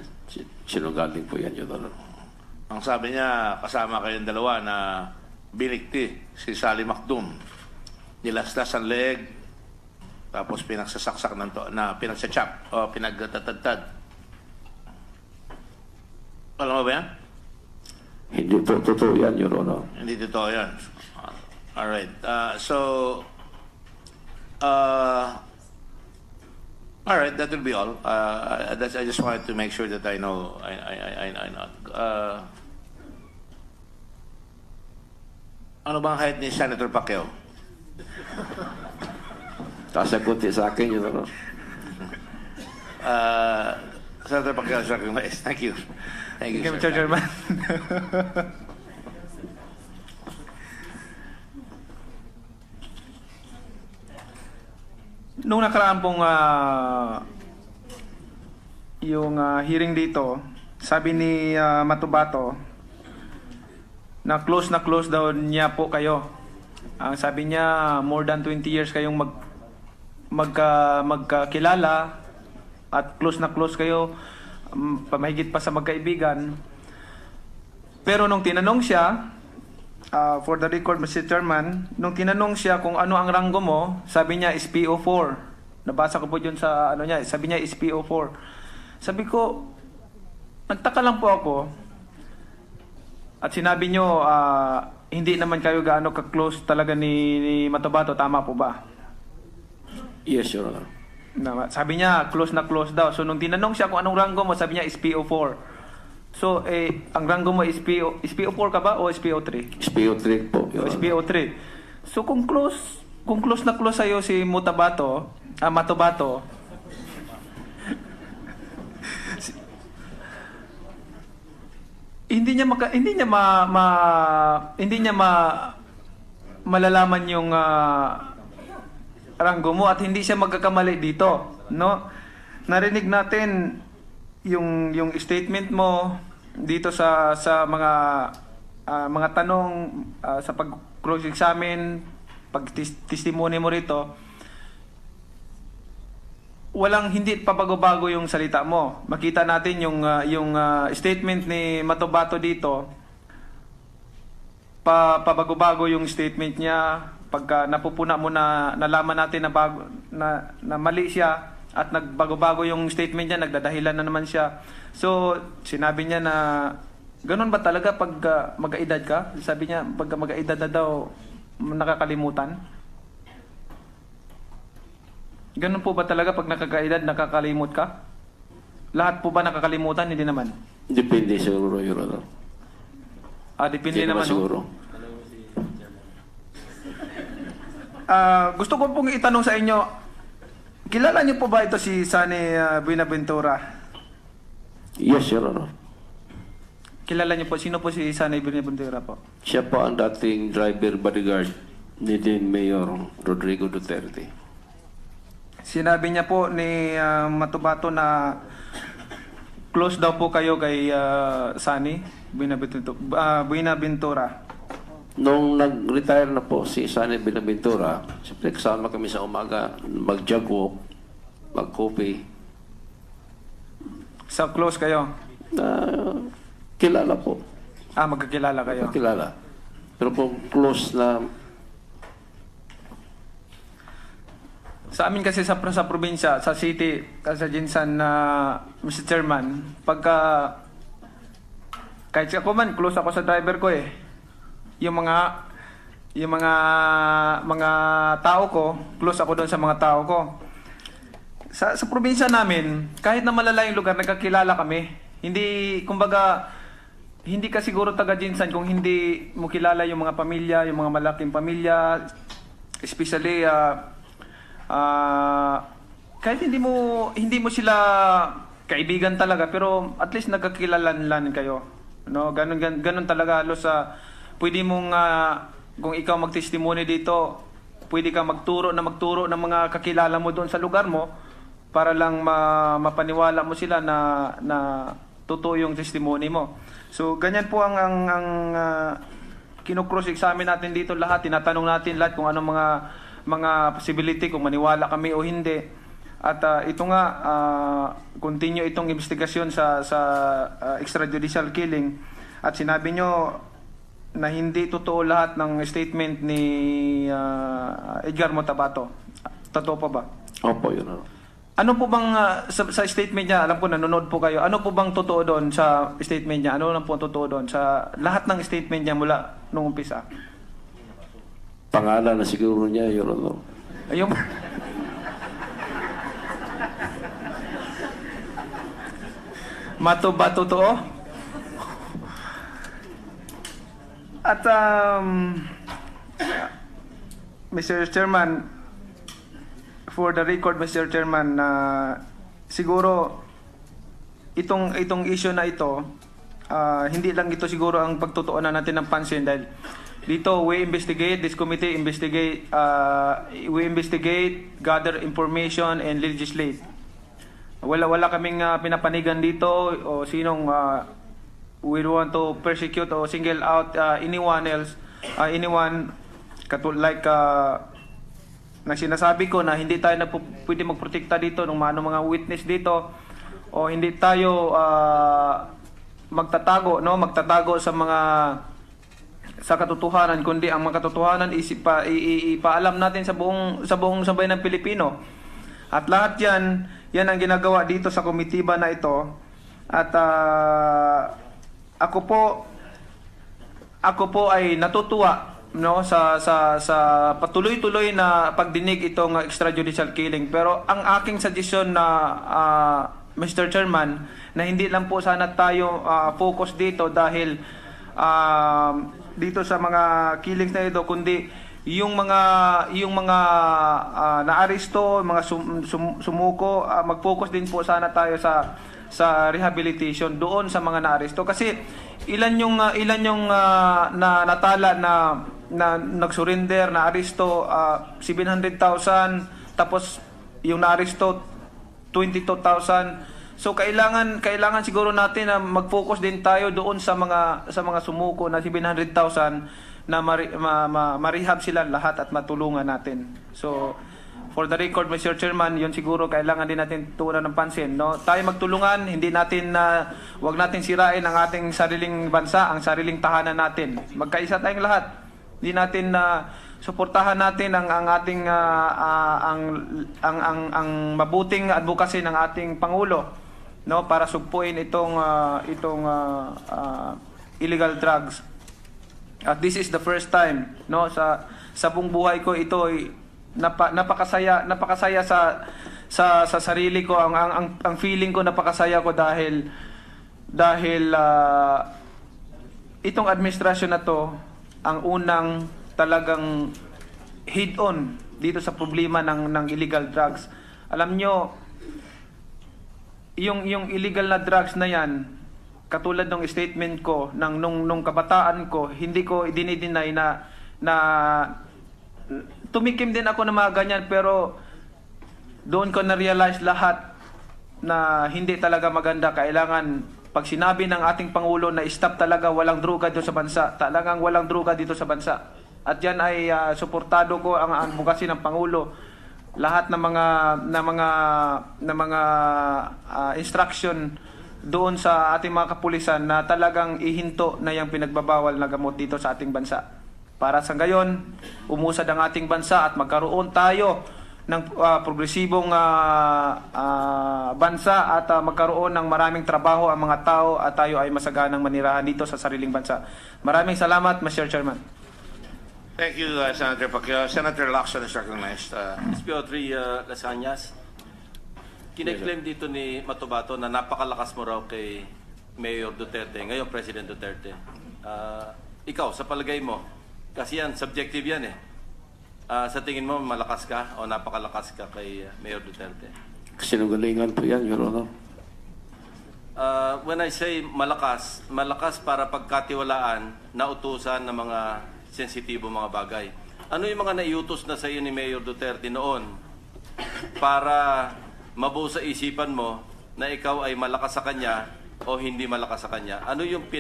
Sinungaling po yan, Your Honor. Ang sabi niya, kasama kayong dalawa na binikti si Sally Macdum. Nilaslas ang leg, tapos pinagsasaksak pinagsachap o pinagtatadtad. Alam mo ba yan? Hindi po totoo yan, Your Honor. Hindi totoo yan. Alright. Alright, that will be all. I just wanted to make sure that I know. I know. Ano bang height ni Senator Pacquiao? Kasagutin sa akin, Your Honor. Senator Pacquiao is recognized. Thank you. Thank you, Mr. Chairman. Nung nakaraan pong yung hearing dito, sabi ni Matubato na close daw niya po kayo. Ang sabi niya, more than 20 years kayong magkakilala at close kayo, pamahigit pa sa magkaibigan. Pero nung tinanong siya, for the record, Mr. Chairman, nung tinanong siya kung ano ang ranggo mo, sabi niya is PO4. Nabasa ko po yun sa ano niya, sabi niya is PO4. Sabi ko, nagtaka lang po ako. At sinabi niyo, hindi naman kayo gaano ka-close talaga ni Matubato, tama po ba? Yes, Your Honor. Sabi niya, close daw. So, nung tinanong siya kung anong ranggo mo, sabi niya is PO4. So, ang ranggo mo is PO4 ka ba o is PO3? SPO3 po, Your Honor. SPO3. So, kung close sa'yo si Matubato, hindi niya malalaman yung ranggo mo at hindi siya magkakamali dito, no? Narinig natin yung statement mo dito sa mga tanong sa pag-cross examine, pag-testimony mo rito. Walang hindi pabago-bago yung salita mo. Makita natin yung statement ni Matubato dito. Pabago-bago yung statement niya. Pagka napupuna mo na nalaman natin na mali siya, at nagbago-bago yung statement niya, nagdadahilan na naman siya. So, sinabi niya na, ganun ba talaga pag mag-aedad ka? Sabi niya, pag mag-aedad na daw, nakakalimutan? Ganun po ba talaga pag nakaka-edad, nakakalimot ka? Lahat po ba nakakalimutan? Hindi naman. Depende siguro, Your Honor. Depende Hindi naman. siguro. Gusto ko pong itanong sa inyo, kilala niyo po ba ito si Sunny Buenaventura? Yes, Your Honor. Kilala niyo po, sino po si Sunny Buenaventura po? Siya po ang dating driver bodyguard ni din Mayor Rodrigo Duterte. Sinabi niya po ni Matubato na close daw po kayo kay Sunny Buenaventura. Nung nag-retire na po si Sunny Buenaventura, siyempre kasama kami sa umaga, mag-jog walk, mag-coffee. So close kayo? Kilala po. Magkakilala kayo? Kilala. Pero kung close na... Sa amin kasi sa probinsya, sa city, sa Jinsan na Mr. Chairman, kahit ako man, close ako sa driver ko eh. Yung mga tao ko, close ako doon sa mga tao ko. Sa probinsya namin, kahit na malalayong lugar, nagkakilala kami. Hindi, kumbaga, hindi ka siguro taga Jinsan kung hindi mo kilala yung mga pamilya, yung mga malaking pamilya, especially kahit hindi mo sila kaibigan talaga, pero at least nagkakilalan kayo. No, ganun talaga halos pwede mong kung ikaw magtestimony dito, pwede kang magturo ng mga kakilala mo doon sa lugar mo para lang mapaniwala mo sila na totoo yung testimony mo. So ganyan po ang kino-cross-examine natin dito lahat, tinatanong natin lahat kung anong mga possibility, kung maniwala kami o hindi. At ito nga, continue itong investigasyon sa extrajudicial killing. At sinabi nyo na hindi totoo lahat ng statement ni Edgar Matabato. Totoo pa ba? Opo, Your Honor. Ano po bang sa statement niya, alam ko nanonood po kayo, ano po bang totoo doon sa statement niya? Ano lang po totoo doon sa lahat ng statement niya mula nung umpisa? Pangalan na siguro niya, Your Honor. Ayun. Mato ba totoo? At Mr. Chairman, for the record, Mr. Chairman, siguro itong issue na ito, hindi lang ito siguro ang pagtutuunan natin ng pansin dahil dito we investigate, this committee we investigate, gather information and legislate. Wala kaming pinapanigan dito o sinong we don't want to persecute or single out anyone like na sinasabi ko na hindi tayo pwede magprotekta dito ng mga witness dito o hindi tayo magtatago sa katotohanan, kundi ang mga katotohanan ipaalam natin sa buong sambayan ng Pilipino. At lahat yan ang ginagawa dito sa komitiba na ito. At ako po ay natutuwa sa patuloy-tuloy na pagdinig itong extrajudicial killing. Pero ang aking suggestion na Mr. Chairman, na hindi lang po sana tayo focus dito dahil dito sa mga killings na ito, kundi yung mga naaresto, mga sumuko, mag-focus din po sana tayo sa rehabilitation doon sa mga naaresto. Kasi ilan yung natala na nag-surrender, na aresto 700,000, tapos yung na-aresto 22,000. So kailangan siguro natin na mag-focus din tayo doon sa mga sumuko na 700,000 na ma-rehab sila lahat at matulungan natin. So for the record, Mr. Chairman, yun siguro kailangan din natin tuunan ng pansin, no? Tayo magtulungan, hindi natin wag natin sirain ang ating sariling bansa, ang sariling tahanan natin. Magkaisa tayong lahat. Hindi natin suportahan natin ang ating ang mabuting advocacy ng ating pangulo, no, para sugpuin itong illegal drugs. At this is the first time, no, sa buong buhay ko ito ay napakasaya sa sarili ko, ang feeling ko, napakasaya ko dahil itong administrasyon na to ang unang talagang head-on dito sa problema ng illegal drugs. Alam nyo, yung illegal na drugs na yan, katulad ng statement ko nung kabataan ko, hindi ko dinideny na tumikim din ako ng mga ganyan, pero doon ko na-realize lahat na hindi talaga maganda. Kailangan, pag sinabi ng ating Pangulo na stop talaga, walang droga dito sa bansa, talagang walang droga dito sa bansa. At yan ay suportado ko ang advocacy ng Pangulo. Lahat ng mga instruction doon sa ating mga kapulisan na talagang ihinto na yung pinagbabawal na gamot dito sa ating bansa. Para sa gayon, umusad ang ating bansa at magkaroon tayo ng progresibong bansa at magkaroon ng maraming trabaho ang mga tao at tayo ay masaganang manirahan dito sa sariling bansa. Maraming salamat, Mr. Chairman. Thank you, Senator Pacquiao. Senator Lacson is recognized. SP03 Lasanyas, kine-claim dito ni Matubato na napakalakas mo raw kay Mayor Duterte, ngayon President Duterte. Ikaw, sa palagay mo, kasi yan, subjective yan eh. Sa tingin mo, malakas ka o napakalakas ka kay Mayor Duterte? Sinungalingan po yan, Your Honor. When I say malakas para pagkatiwalaan, nautusan ng mga sensitibo mga bagay. Ano yung mga naiutos na sa iyo ni Mayor Duterte noon para mabuo sa isipan mo na ikaw ay malakas sa kanya o hindi malakas sa kanya? Ano yung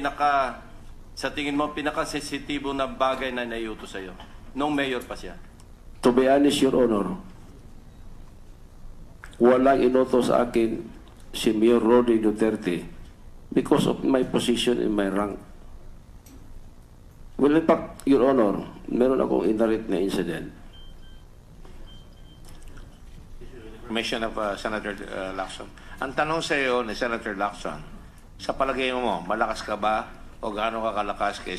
sa tingin mo, pinaka-sensitibo na bagay na naiutos sa iyo nung mayor pa siya? To be honest, Your Honor, walang inutos sa akin si Mayor Rody Duterte because of my position in my rank. Well, in fact, Your Honor, meron akong indirect na incident. Commission of Senator Lacson. Ang tanong sa iyo ni Senator Lacson, sa palagay mo, malakas ka ba o gaano ka kalakas kay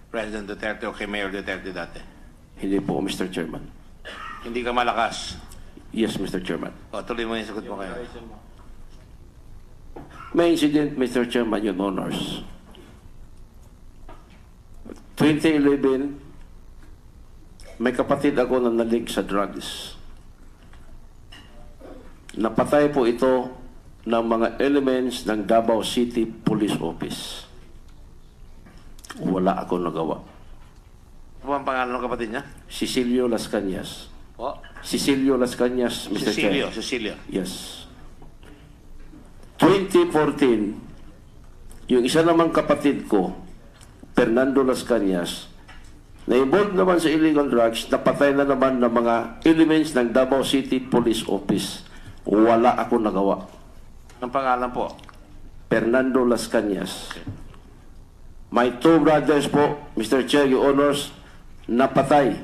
President Duterte o kay Mayor Duterte dati? Hindi po, Mr. Chairman. Hindi ka malakas? Yes, Mr. Chairman. O, tuloy mo yung sagot mo kayo. May incident, Mr. Chairman, Your Honors. 2011, may kapatid ako na nalig sa drugs. Napatay po ito ng mga elements ng Davao City Police Office. Wala ako nagawa. Ano ang pangalan ng kapatid niya? Cecilio Las Cañas. O? Cecilio Las Cañas, Mr. Chair. Cecilio. Yes. 2014, yung isa namang kapatid ko, Fernando Las Cañas, na involved naman sa illegal drugs, napatay na naman ng mga elements ng Davao City Police Office. Wala ako nagawa. Ang pangalan po? Fernando Las Cañas. My two brothers po, Mr. Chair, Your Honors, napatay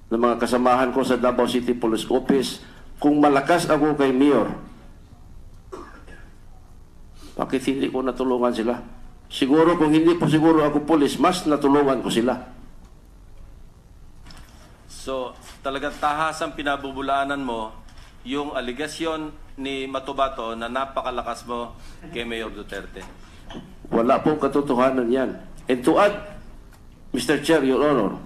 ng mga kasamahan ko sa Davao City Police Office. Kung malakas ako kay Mayor, bakit hindi ko natulungan sila? Siguro kung hindi po siguro ako pulis, mas natulungan ko sila. So, talagang tahasang pinabubulaanan mo yung aligasyon ni Matubato na napakalakas mo kay Mayor Duterte. Wala pong katotohanan yan. And to add, Mr. Chair, Your Honor,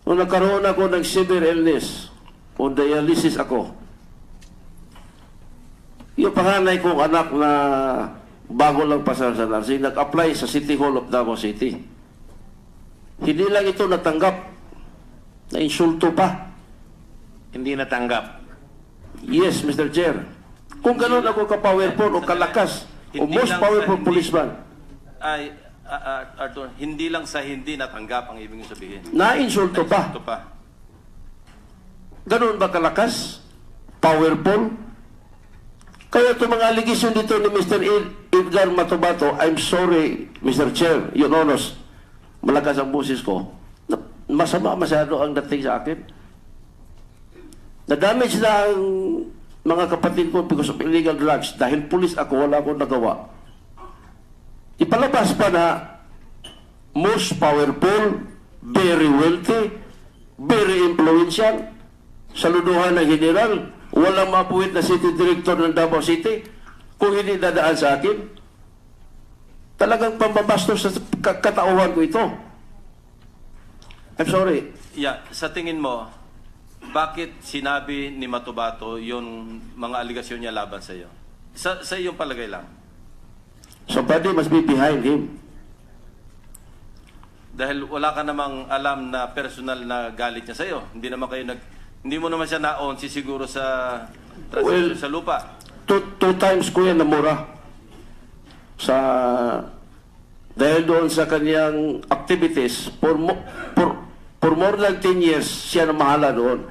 nung nagkaroon ako ng severe illness, o dialysis ako, yung panganay kong anak na bago lang pasar sa nursing, nag-apply sa City Hall of Davao City. Hindi lang ito natanggap, na insulto pa. Hindi natanggap. Yes, Mr. Chair. Kung gano'n ako ka-powerful o kalakas, o most powerful policeman. Arthur, hindi lang sa hindi natanggap ang ibig sabihin. Na-insulto pa. Insulto pa. Gano'n ba kalakas? Powerful? Kaya itong mga allegation dito ni Mr. Edgar Matubato, I'm sorry, Mr. Chair, Your Honors, malakas ang boses ko. masama masyado ang dating sa akin. Na-damage na ang mga kapatid ko because of illegal drugs. Dahil pulis ako, wala akong nagawa. Ipalabas pa na most powerful, very wealthy, very influential, saluduhan ng general, walang mapuwit na city director ng Davao City, kung hindi dadaan sa akin. Talagang pambabastos sa katauhan ko ito. I'm sorry. Yeah, sa tingin mo, bakit sinabi ni Matubato yung mga aligasyon niya laban sa iyo? Sa iyong palagay lang. Somebody must be behind him. Dahil wala ka namang alam na personal na galit niya sa iyo. Hindi mo naman siya naon siguro sa transaction sa lupa. Two times ko yan namura. Dahil doon sa kanyang activities, for more than 10 years, siya na mahala doon.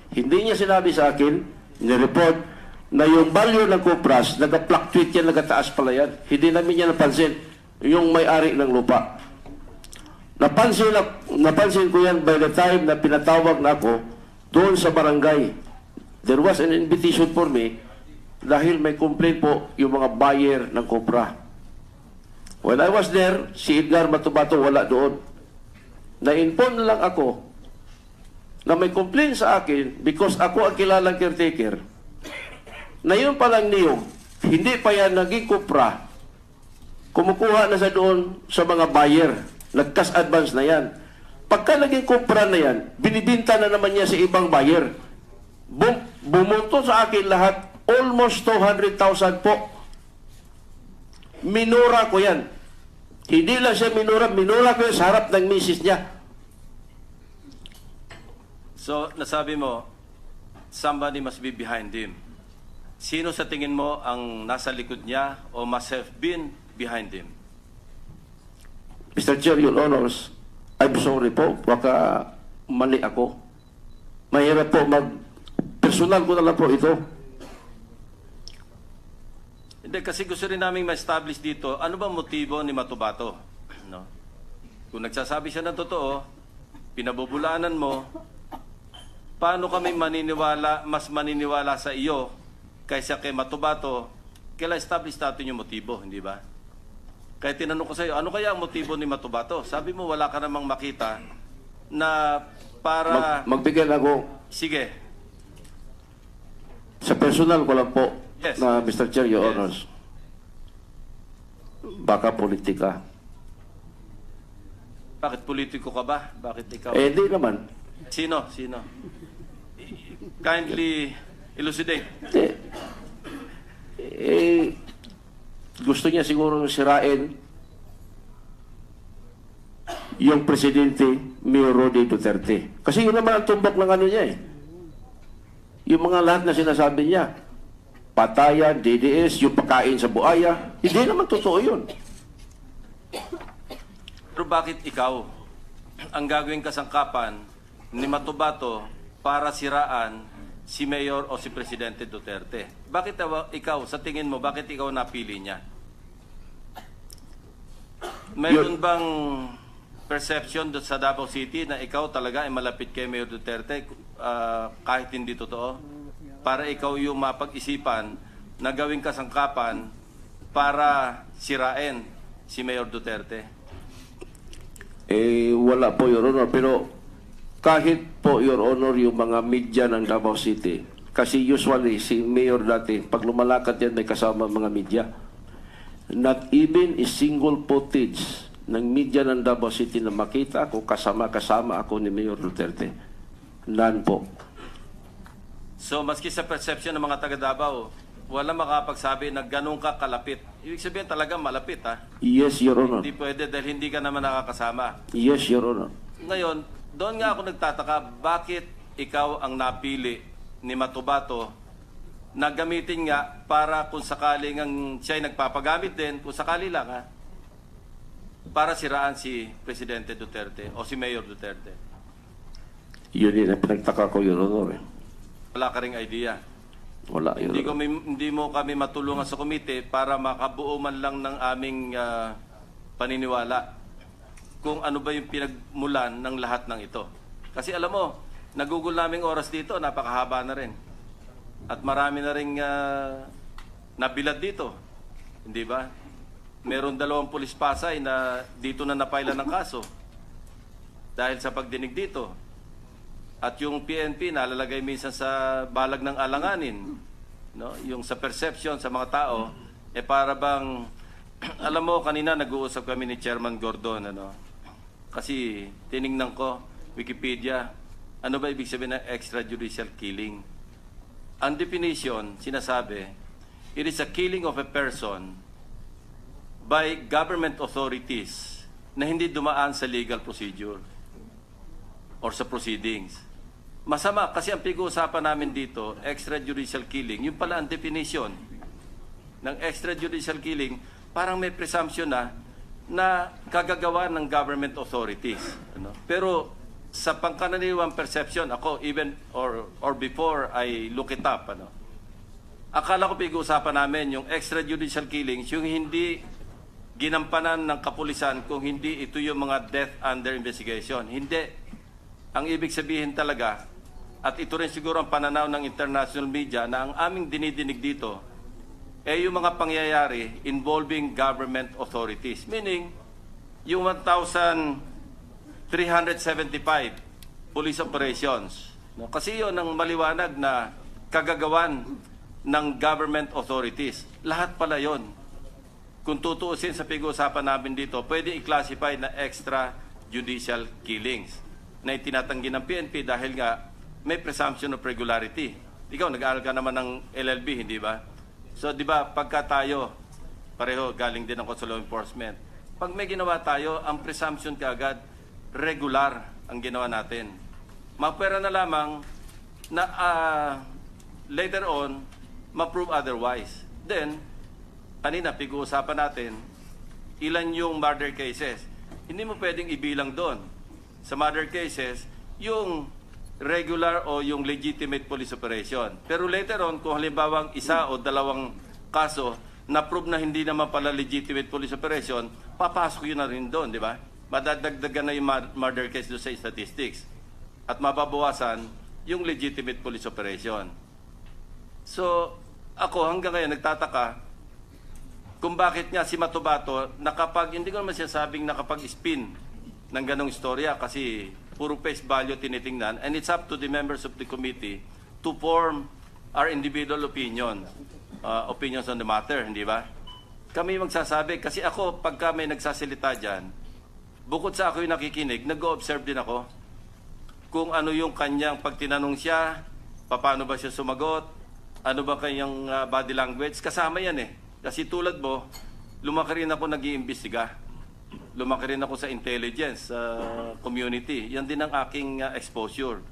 Hindi niya sinabi sa akin, nireport, na yung value ng Kupras, nag-fluctuate yan, nagataas pala yan. Hindi namin niya napansin yung may-ari ng lupa. Napansin ko yan by the time na pinatawag na ako doon sa barangay. There was an invitation for me dahil may complaint po yung mga buyer ng Kupra. When I was there, si Edgar Matubato wala doon. Na-inform na lang ako na may complaint sa akin because ako ang kilalang caretaker na yun palang niyog, hindi pa yan naging Kupra, kumukuha na sa doon sa mga buyer, nag-cash advance na yan. Pagka naging Kupra na yan, binibinta na naman niya sa ibang buyer. Bumunto sa akin lahat, almost 200,000 po. Minura ko yan. Hindi lang siya minura ko yan sa harap ng misis niya. So, nasabi mo, somebody must be behind him. Sino sa tingin mo ang nasa likod niya o must have been behind him? Mr. Chair, Your Honors, I'm sorry po, baka mali ako. Mahirap po personal ko na lang po ito. Hindi, kasi gusto rin namin ma-establish dito, ano ba motibo ni Matubato? No? Kung nagsasabi siya ng totoo, pinabubulaanan mo, paano kami mas maniniwala sa iyo kaysa kay Matubato? Kailan establish natin yung motibo, hindi ba? Kaya tinanong ko sa iyo, ano kaya ang motibo ni Matubato? Sabi mo, wala ka namang makita na para... Magbigay ako. Sige. Sa personal ko lang po, Yes. na Mr. Chair, Your Yes. Honors. Baka politika. Bakit politiko ka ba? Bakit ikaw? Hindi naman. Sino? Kindly elucidate. Gusto niya siguro sirain yung presidente Mayor Rodi Duterte. Kasi yun naman ang tumbok ng ano niya eh. Yung mga lahat na sinasabi niya, patayan, DDS, yung pagkain sa buaya, hindi naman totoo yun. Pero bakit ikaw ang gagawing kasangkapan ni Matubato para siraan si Mayor o si Presidente Duterte? Bakit ikaw, sa tingin mo, bakit ikaw napili niya? Mayroon bang perception sa Davao City na ikaw talaga ay malapit kay Mayor Duterte kahit hindi totoo? Para ikaw yung mapag-isipan na gawing kasangkapan para sirain si Mayor Duterte? Wala po, Your Honor. Pero kahit po, Your Honor, yung mga media ng Davao City, kasi usually si Mayor dati, pag lumalakad yan, may kasama mga media. Not even a single footage ng media ng Davao City na makita ko kasama ako ni Mayor Duterte. None po. So, maski sa perception ng mga taga Davao, wala makapagsabi na ganun ka kalapit. Ibig sabihin talaga malapit, ha? Yes, Your Honor. Hindi pwede dahil hindi ka naman nakakasama. Yes, Your Honor. Ngayon, doon nga ako nagtataka, bakit ikaw ang napili ni Matubato na gamitin nga para kung sakaling siya ay nagpapagamit din, kung sakali lang, ha? Para siraan si Presidente Duterte o si Mayor Duterte. Yun din ang pinagtaka ko, Your Honor. Wala ka ring idea. Wala, Your Honor. Hindi mo kami matulungan sa komite para makabuo man lang ng aming paniniwala. kung ano ba yung pinagmulan ng lahat ng ito. Kasi alam mo, nagugol naming oras dito, napakahaba na rin. At marami na rin nabilad dito. Hindi ba? Meron 2 pulis Pasay na dito na napailan ng kaso dahil sa pagdinig dito. At yung PNP nalalagay minsan sa balag ng alanganin, no? Yung sa perception sa mga tao, para bang alam mo, kanina nag-uusap kami ni Chairman Gordon, ano? Kasi tiningnan ko Wikipedia, ano ba ibig sabihin ng extrajudicial killing? Ang definition, sinasabi, it is a killing of a person by government authorities na hindi dumaan sa legal procedure or sa proceedings. Masama kasi ang pag-uusapan namin dito, extrajudicial killing, yung pala ang definition ng extrajudicial killing, parang may presumption na kagagawa ng government authorities. Ano? Pero sa pangkaraniwang perception, ako even or before I look it up, ano, akala ko pag-uusapan namin yung extrajudicial killings, yung hindi ginampanan ng kapulisan kung hindi ito yung mga death under investigation. Hindi. Ang ibig sabihin talaga, at ito rin siguro ang pananaw ng international media, na ang aming dinidinig dito yung mga pangyayari involving government authorities. Meaning, yung 1,375 police operations. No? Kasi yun ang maliwanag na kagagawan ng government authorities. Lahat pala yun. Kung tutuusin sa pag-uusapan namin dito, pwede i-classify na extrajudicial killings na itinatanggi ng PNP dahil nga may presumption of regularity. Ikaw, nag-aaral ka naman ng LLB, hindi ba? So, di ba, pagka tayo, pareho, galing din ng Consular Enforcement, pag may ginawa tayo, ang presumption kaagad, regular ang ginawa natin. Mapwera na lamang na later on, ma-prove otherwise. Then, kanina, pag-uusapan natin, ilan yung murder cases. Hindi mo pwedeng ibilang doon. Sa murder cases, yung regular o yung legitimate police operation. Pero later on, kung halimbawang 1 o 2 kaso na-prove na hindi naman pala legitimate police operation, papasok yun na rin doon, di ba? Madadagdagan na yung murder case doon sa statistics. At mababawasan yung legitimate police operation. So, ako hanggang ngayon nagtataka kung bakit nga si Matubato hindi ko naman sinasabing nakapag-spin ng ganong istorya kasi puro face value tinitingnan, and it's up to the members of the committee to form our individual opinions on the matter, hindi ba? Kami magsasabi, kasi ako, pagka may nagsasalita dyan, bukod sa ako yung nakikinig, nag-observe din ako kung ano yung kanyang, pag tinanong siya, paano ba siya sumagot, ano ba kanyang body language, kasama yan eh. Kasi tulad mo, lumaki rin ako nag-iimbestiga. Lumaki rin ako sa intelligence community. Yan din ang aking exposure.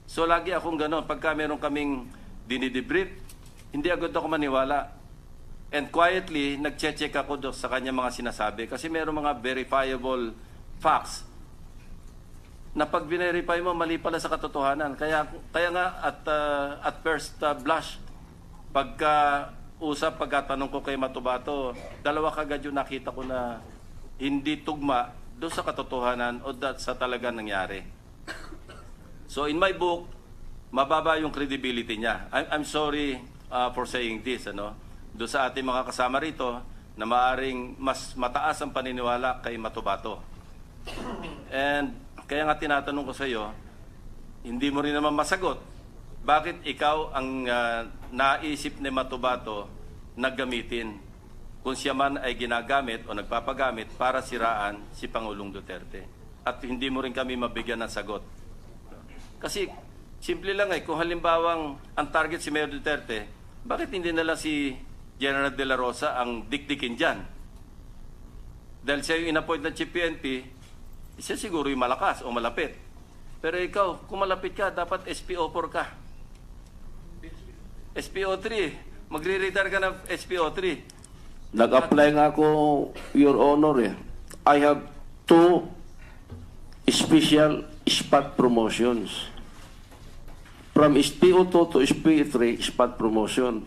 So lagi akong gano'n. Pagka meron kaming dinidebrief, hindi agad ako maniwala. And quietly, nag-check ako sa kanya mga sinasabi. Kasi meron mga verifiable facts na pag verify mo, mali pala sa katotohanan. Kaya nga at first blush, pagkatanong ko kay Matubato, 2 kagad yung nakita ko na hindi tugma doon sa katotohanan o sa talagang nangyari. So in my book, mababa yung credibility niya. I'm sorry for saying this, ano? Doon sa ating mga kasama rito na maaring mas mataas ang paniniwala kay Matubato. And kaya nga tinatanong ko sa iyo, hindi mo rin naman masagot. Bakit ikaw ang naisip ni Matubato na gamitin kung siya man ay ginagamit o nagpapagamit para siraan si Pangulong Duterte? At hindi mo rin kami mabigyan ng sagot. Kasi simple lang kung halimbawang ang target si Mayor Duterte, bakit hindi na lang si General De La Rosa ang dikdikin dyan? Dahil siya yung in-appoint ng Chief PNP, siya siguro yung malakas o malapit. Pero ikaw, kung malapit ka, dapat SPO4 ka. SPO3, magre-retire ka ng SPO3. Nag-apply nga ako, Your Honor. I have 2 special spot promotions. From SPO2 to SPO3, spot promotion.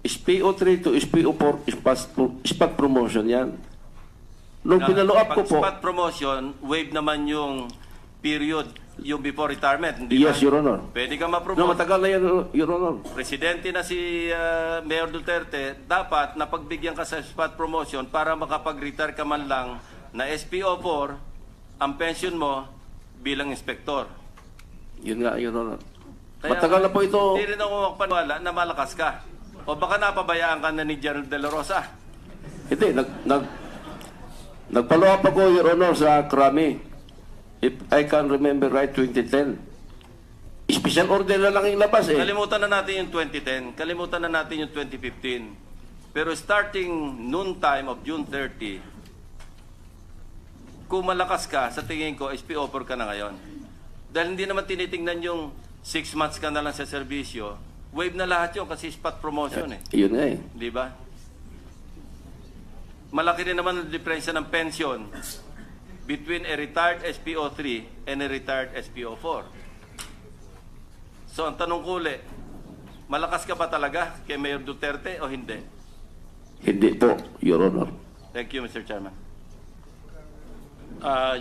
SPO3 to SPO4, spot promotion yan. Nung pinalo up ko pag po, spot promotion, waive naman yung period, yung before retirement. Hindi yes, ba? Your Honor. Pwede ka No, ma-promote. matagal na yan, Your Honor. Presidente na si Mayor Duterte, dapat napagbigyan ka sa spot promotion para makapag-retire ka man lang na SPO4, ang pension mo bilang inspektor. Yun nga, Your Honor. Kaya, Matagal na po ito. Hindi rin ako magpaniwala na malakas ka. O baka napabayaan ka na ni General De La Rosa. Hindi, nagpalo up ako, Your Honor, sa Krami. If I can remember right, 2010. Special order na lang yung labas eh. Kalimutan na natin yung 2010. Kalimutan na natin yung 2015. Pero starting noon time of June 30, kung malakas ka, sa tingin ko, SPO4 ka na ngayon. Dahil hindi naman tinitingnan yung 6 months ka na lang sa serbisyo, wave na lahat yun kasi spot promotion eh. Yun nga eh. Di ba? Malaki rin naman ang diferensya ng pension between a retired SPO3 and a retired SPO4. So, ang tanong ko ulit, malakas ka ba talaga kay Mayor Duterte o hindi? Hindi po, Your Honor. Thank you, Mr. Chairman.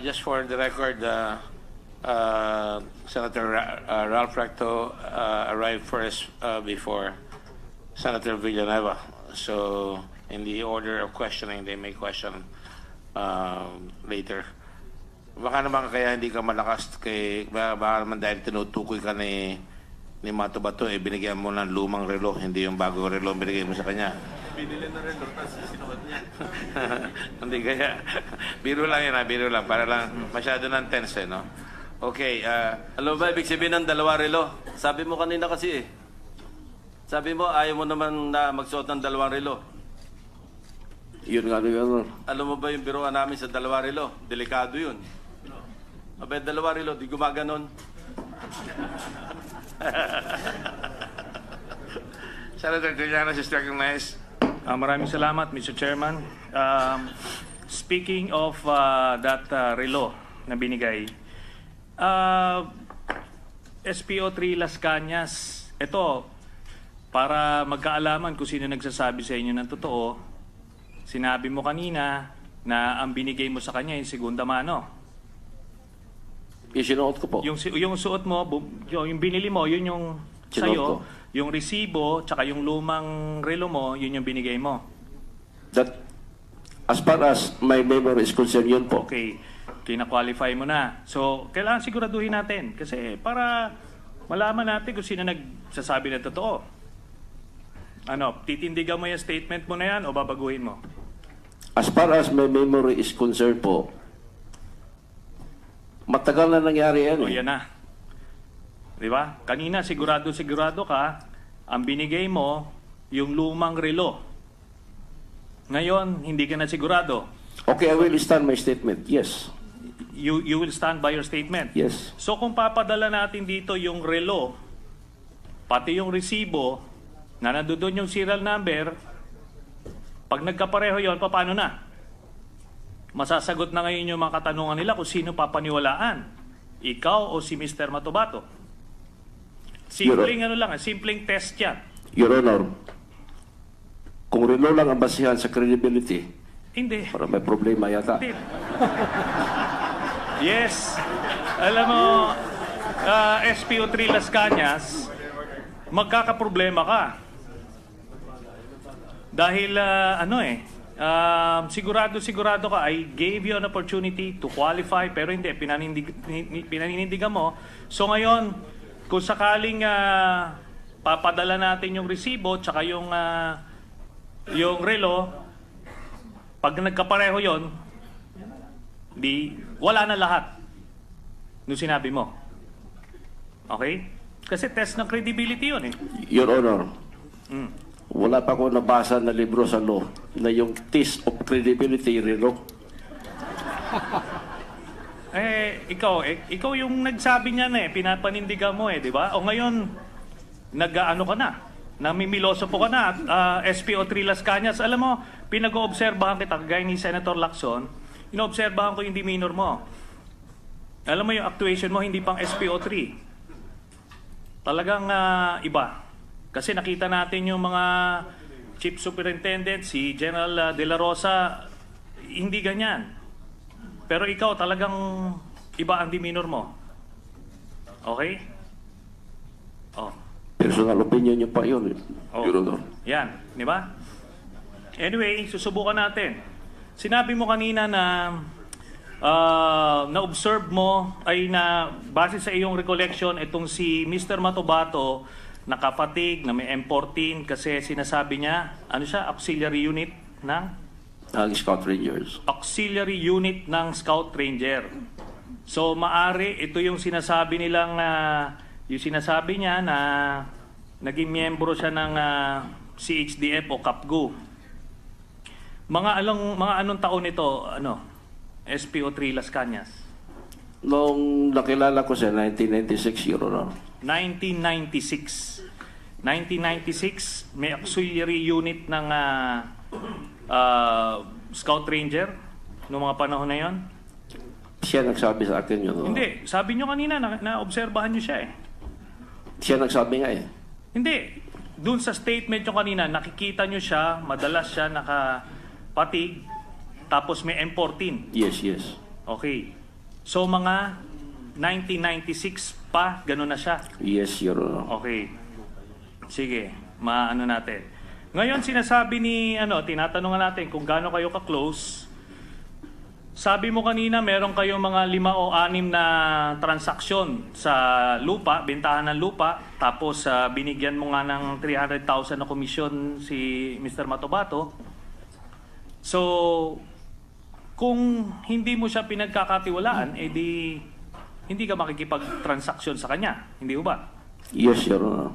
Just for the record, Senator Ralph Recto arrived first before Senator Villanueva. So, in the order of questioning, they may question later. Baka naman kaya hindi ka malakas kay baka naman dahil tinutukoy ka ni Mato Bato, binigyan mo ng lumang relo, hindi yung bagong relo binigay mo sa kanya. Binili na rin, tapos sinuot niya. Hindi kaya. Biro lang yan, biro lang. Para lang masyado ng tense, no? Okay. Alam mo ba, ibig sabihin ng 2 relo? Sabi mo kanina kasi eh. Sabi mo, ayaw mo naman na magsuot ng 2 relo. Yun nga, Your Honor. Alam mo ba yung biruan namin sa 2 relo? Delikado yun. Abay, 2 relo, di gumaganon. Senator Tillanes is recognized. Maraming salamat, Mr. Chairman. Speaking of that relo na binigay, SPO3 Las Cañas, ito, para magkaalaman kung sino nagsasabi sa inyo ng totoo, sinabi mo kanina na ang binigay mo sa kanya yung segunda mano. Yung sinuot ko po. Yung suot mo, yung binili mo, yun yung sa'yo. Sinuot ko. Yung resibo, tsaka yung lumang relo mo, yun yung binigay mo. That, as far as my memory is concerned, yun po. Okay, kina-qualify mo na. So, kailangan siguraduhin natin. Kasi para malaman natin kung sino nagsasabi ng totoo. Ano, titindigan mo yung statement mo na yan o babaguhin mo? As far as my memory is concerned po, matagal na nangyari yan O eh. yan na. Di ba? Kanina sigurado ka, ang binigay mo yung lumang relo. Ngayon, hindi ka na sigurado. Okay, I will stand my statement. Yes. You will stand by your statement. Yes. So kung papadala natin dito yung relo, pati yung resibo, na nandoon yung serial number, pag nagkapareho yon, paano na? Masasagot na ngayon yung mga katanungan nila kung sino papaniwalaan. Ikaw o si Mr. Matobato. Simpleng simpleng test yan. Your Honor, kung relo lang ang basihan sa credibility, Hindi. para may problema yata. Hindi. Yes. Alam mo, SPO3 Las Cañas, magkakaproblema ka. Dahil, sigurado ka, I gave you an opportunity to qualify, pero hindi, pinaninindigan mo. So ngayon, kung sakaling papadala natin yung resibo, tsaka yung relo, pag nagkapareho yon, wala na lahat nung sinabi mo. Okay? Kasi test ng credibility yun eh. Your Honor, wala pa ako nabasa na libro sa law na yung test of credibility relo. Ikaw yung nagsabi niyan eh, pinapanindigan mo eh, di ba? O ngayon, nag-ano ka na, namimiloso po ka na, SPO3 Las Cañas. Alam mo, pinag-oobserbahan kita, kagaya ni Senator Lacson, inoobserbahan ko yung demeanor mo. Alam mo yung actuation mo, hindi pang SPO3. Talagang iba. Kasi nakita natin yung mga chief superintendent, si General De La Rosa, hindi ganyan. Pero ikaw talagang iba ang demeanor mo. Okay? Oh. Personal opinion niyo pa yun, Your Honor. Yan, di ba? Anyway, susubukan natin. Sinabi mo kanina na na-observe mo ay na base sa iyong recollection itong si Mr. Matobato nakapatig na may M14 kasi sinasabi niya, ano siya, auxiliary unit ng Scout Rangers. auxiliary unit ng Scout Ranger. So maari ito yung sinasabi nilang yung sinasabi niya na naging miyembro siya ng CHDF o CAPGU. Mga anong taon ito, SPO3 Las Cañas? Nung nakilala ko siya, 1996, Your Honor. 1996. 1996, may auxiliary unit ng Scout Ranger noong mga panahon na yon. Siya nagsabi sa akin yun. Hindi, sabi nyo kanina na-obserbahan nyo siya eh. Siya nagsabi nga eh. Hindi, dun sa statement nyo kanina, nakikita nyo siya, madalas siya nakapatig, tapos may M14. Yes. Okay. So mga 1996 pa, gano'n na siya. Yes, Your Honor. Okay. Sige, maano natin. Ngayon sinasabi ni tinatanungan natin kung gaano kayo ka-close. Sabi mo kanina meron kayong mga 5 o 6 na transaksyon sa lupa, bentahan ng lupa, tapos binigyan mo nga ng 300,000 na komisyon si Mr. Matobato. So, kung hindi mo siya pinagkakatiwalaan, edi hindi ka makikipag-transaksyon sa kanya. Hindi ba? Yes, Your Honor.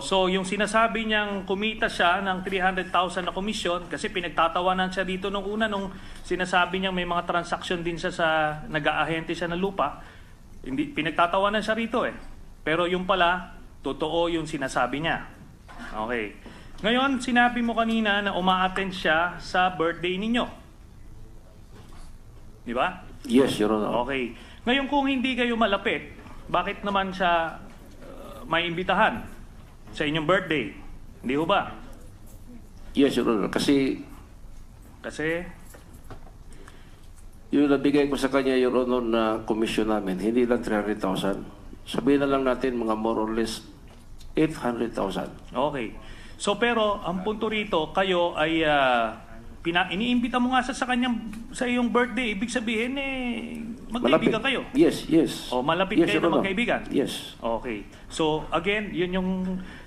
So yung sinasabi niyang kumita siya ng 300,000 na komisyon kasi pinagtatawanan siya dito nung una nung sinasabi niyang may mga transaksyon din siya sa nag-aahente siya ng lupa. Hindi pinagtatawanan siya rito eh. Pero yung pala totoo yung sinasabi niya. Okay. Ngayon sinabi mo kanina na uma-attend siya sa birthday ninyo. Di ba? Yes, Your Honor. Okay. Ngayon kung hindi kayo malapit, bakit naman siya may imbitahan sa inyong birthday? Hindi ho ba? Yes, Your Honor. Kasi yung nabigay ko sa kanya, Your Honor, na komisyon namin, hindi lang 300,000. Sabihin na lang natin mga more or less 800,000. Okay. So pero ang punto rito, kayo ay iniimbita mo nga sa iyong birthday. Ibig sabihin magkaibigan kayo. Yes. O malapit Yes, kayo Your na Honor. magkaibigan. Yes. Okay. So again, yun yung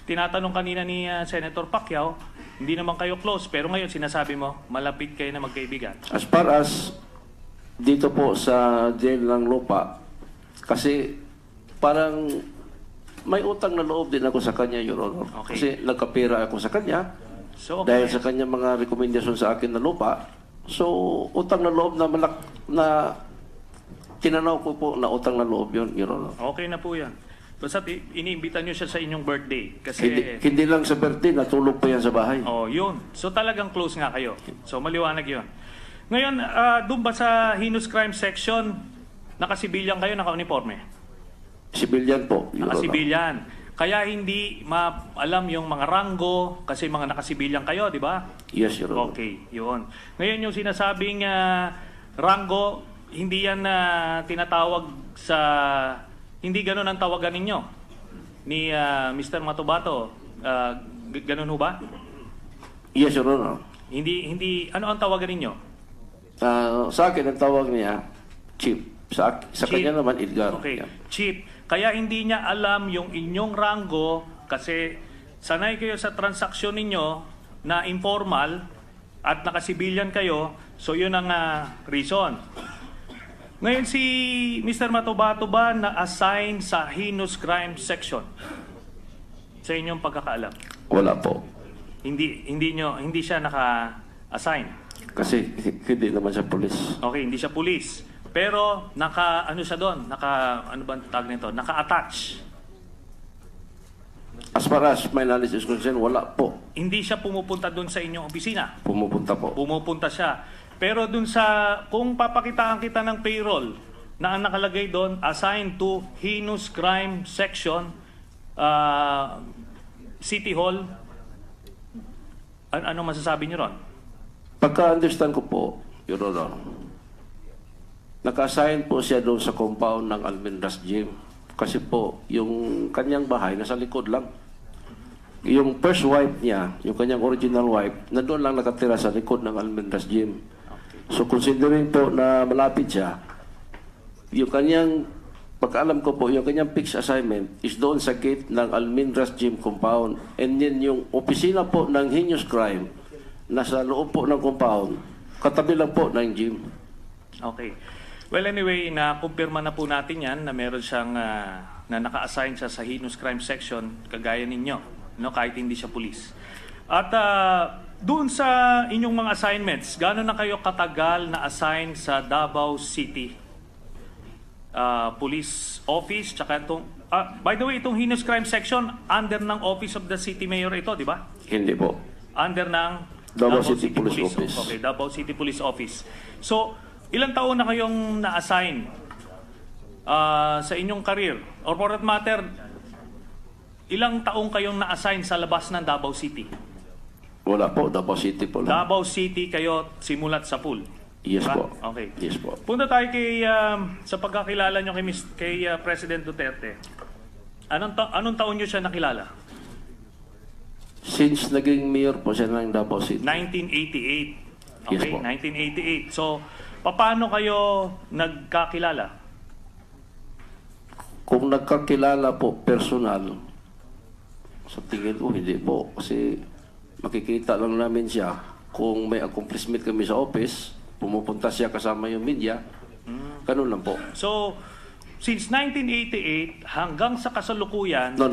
tinatanong kanina ni Senator Pacquiao. Hindi naman kayo close, pero ngayon sinasabi mo malapit kayo na magkaibigan. As far as dito po sa jail ng lupa, kasi parang may utang na loob din ako sa kanya, Your Honor. Okay. Kasi nagkapira ako sa kanya. So okay. Dahil sa kanya mga rekomendasyon sa akin na lupa. So, utang na loob na tinanaw ko po na utang na loob yun, Your Honor. Okay na po yan. Basta iniimbita nyo siya sa inyong birthday. Kasi Hindi lang sa birthday, natulog pa yan sa bahay. yun. So talagang close nga kayo. So maliwanag yun. Ngayon, doon ba sa heinous crime section, nakasibilyan kayo, naka-uniforme? Civilian po, Your Honor. Nakasibilyan. Kaya hindi alam yung mga ranggo kasi mga nakasibilyan kayo, di ba? Yes, Your Honor. Okay, yun. Ngayon yung sinasabing ranggo, hindi yan tinatawag sa... Hindi ganun ang tawagan ninyo ni Mr. Matobato. Ganun ho ba? Yes, Your Honor. Hindi, ano ang tawagan ninyo? Sa akin, ang tawag niya, Chief. Sa Chief. kanya naman, Edgar. Okay, Yeah. Chief. Kaya hindi niya alam yung inyong ranggo kasi sanay kayo sa transaksyon ninyo na informal at nakasibilyan kayo, so yun ang reason. Ngayon si Mr. Matobato ba na-assign sa heinous crime section? Sa inyong pagkakaalam? Wala po. Hindi siya naka-assign. Kasi hindi naman siya polis. Okay, hindi siya pulis. Pero ano siya doon? Ano ba ang tag nito? Naka-attach. As far as my knowledge is concerned, wala po. Hindi siya pumupunta doon sa inyong opisina. Pumupunta po. Pumupunta siya. Pero doon kung papakitaan kita ng payroll na ang nakalagay doon, assigned to heinous crime section, City Hall, ano masasabi niyo ron? Pagka-understand ko po, Your Honor. Naka-assign po siya doon sa compound ng Almendras Gym. Kasi po, yung kanyang bahay nasa likod lang. Yung first wife niya, yung kanyang original wife, na doon lang nakatira sa likod ng Almendras Gym. So considering po na malapit siya, yung kanyang, pagkaalam ko po, yung kanyang fixed assignment is doon sa gate ng Almendras Gym compound. And then yung opisina po ng heinous crime, nasa loob po ng compound, katabi lang po ng gym. Okay. Well, anyway, na-kumpirma na po natin yan na meron siyang na naka-assign siya sa heinous crime section, kagaya ninyo, no, kahit hindi siya pulis. At doon sa inyong mga assignments, gaano na kayo katagal na assign sa Davao City Police Office? Tsaka itong, by the way, itong heinous crime section, under ng Office of the City Mayor ito, di ba? Hindi po. Under ng Davao City Police Office. Okay, Davao City Police Office. So, ilang taon na kayong na-assign sa inyong career? Or for that matter, ilang taong kayong na-assign sa labas ng Davao City? Wala po, Davao City po lang. Davao City kayo simulat sa pool? Yes Diba? po. Okay. Yes po. Punta tayo kay, sa pagkakilala nyo kay President Duterte. Anong taon nyo siya nakilala? Since naging mayor po siya ng Davao City. 1988. Yes Okay, po. 1988. So, paano kayo nagkakilala? Kung nagkakilala po personal, sa tingin ko hindi po. Kasi makikita lang namin siya kung may accomplishment kami sa office, pumupunta siya kasama yung media, ganun lang po. So, since 1988 hanggang sa kasalukuyan, No,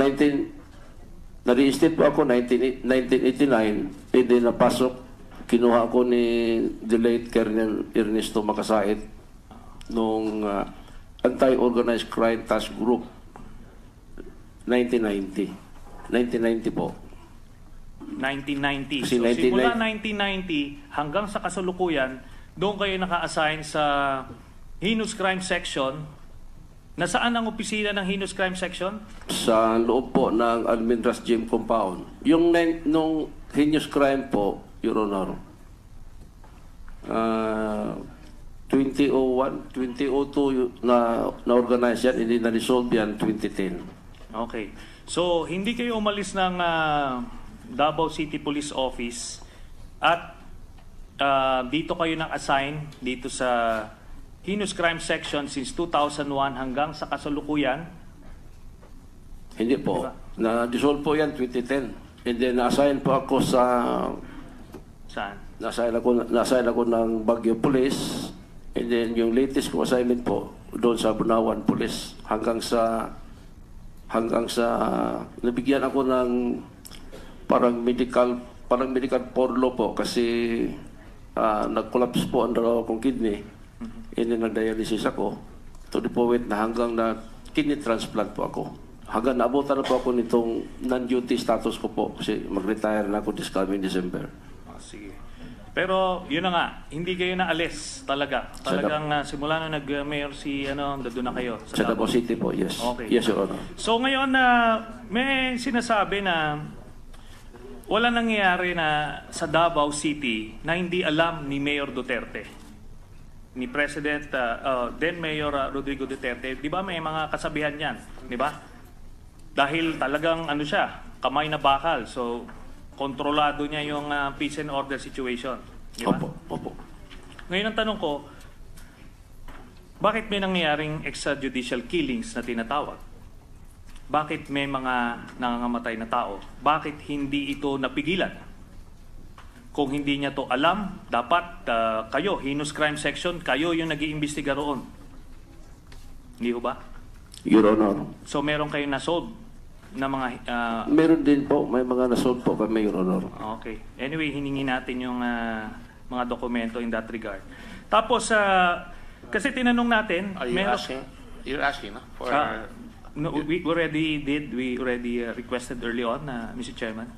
na-reinstate po ako 1989, and then napasok, kinuha ko ni the late Colonel Ernesto Makasait nung Anti-Organized Crime Task Group 1990 po. 1990. Kasi So, simula 1990 1990 hanggang sa kasalukuyan, doon kayo naka-assign sa Heinous Crime Section. Nasaan ang opisina ng Heinous Crime Section? Sa loob po ng Almendras Gym compound. Yung nung heinous crime po, Your Honor, 2001, 2002 na-organize yan, hindi na-resolve yan 2010. Okay. So, hindi kayo umalis ng Davao City Police Office at dito kayo nang-assign dito sa Heinous Crime Section since 2001 hanggang sa kasalukuyan? Hindi po. Diba? Na-dissolve po yan 2010. And then na-assign po ako sa... Saan? Na-assign ako ng Baguio Police. And then yung latest ko assignment po doon sa Bunawan Police hanggang sa nabigyan ako ng parang medical porlo po kasi nag-collapse po ang dalawa kong kidney. And then nag-dialysis ako to the point na hanggang na kidney transplant po ako. Hanggang naabutan na po ako nitong non-duty status ko po kasi mag-retire na ako this coming December. Sige. Pero yun na nga, hindi kayo naalis talaga. Talagang simula na nag-mayor si doon na kayo Sa Davao City po, yes. Okay. Yes, Your Honor. So ngayon may sinasabi na wala nangyayari na sa Davao City na hindi alam ni Mayor Duterte, ni President then Mayor Rodrigo Duterte. Di ba may mga kasabihan yan? Di ba? Dahil talagang siya, kamay na bakal. So kontrolado niya yung peace and order situation. Di ba? Opo. Ngayon ang tanong ko, bakit may nangyayaring extrajudicial killings na tinatawag? Bakit may mga nangangamatay na tao? Bakit hindi ito napigilan? Kung hindi niya to alam, dapat kayo, Heinous Crime Section, kayo yung nag-iimbestiga roon. Hindi ho ba? Your Honor. So meron kayong nasolve na mga... Meron din po, may mga nasolve po kami, Your Honor. Okay. Anyway, hiningi natin yung mga dokumento in that regard. Tapos, kasi tinanong natin... Are you asking? You're asking, no? For... no, we already did. We already requested early on, Mr. Chairman.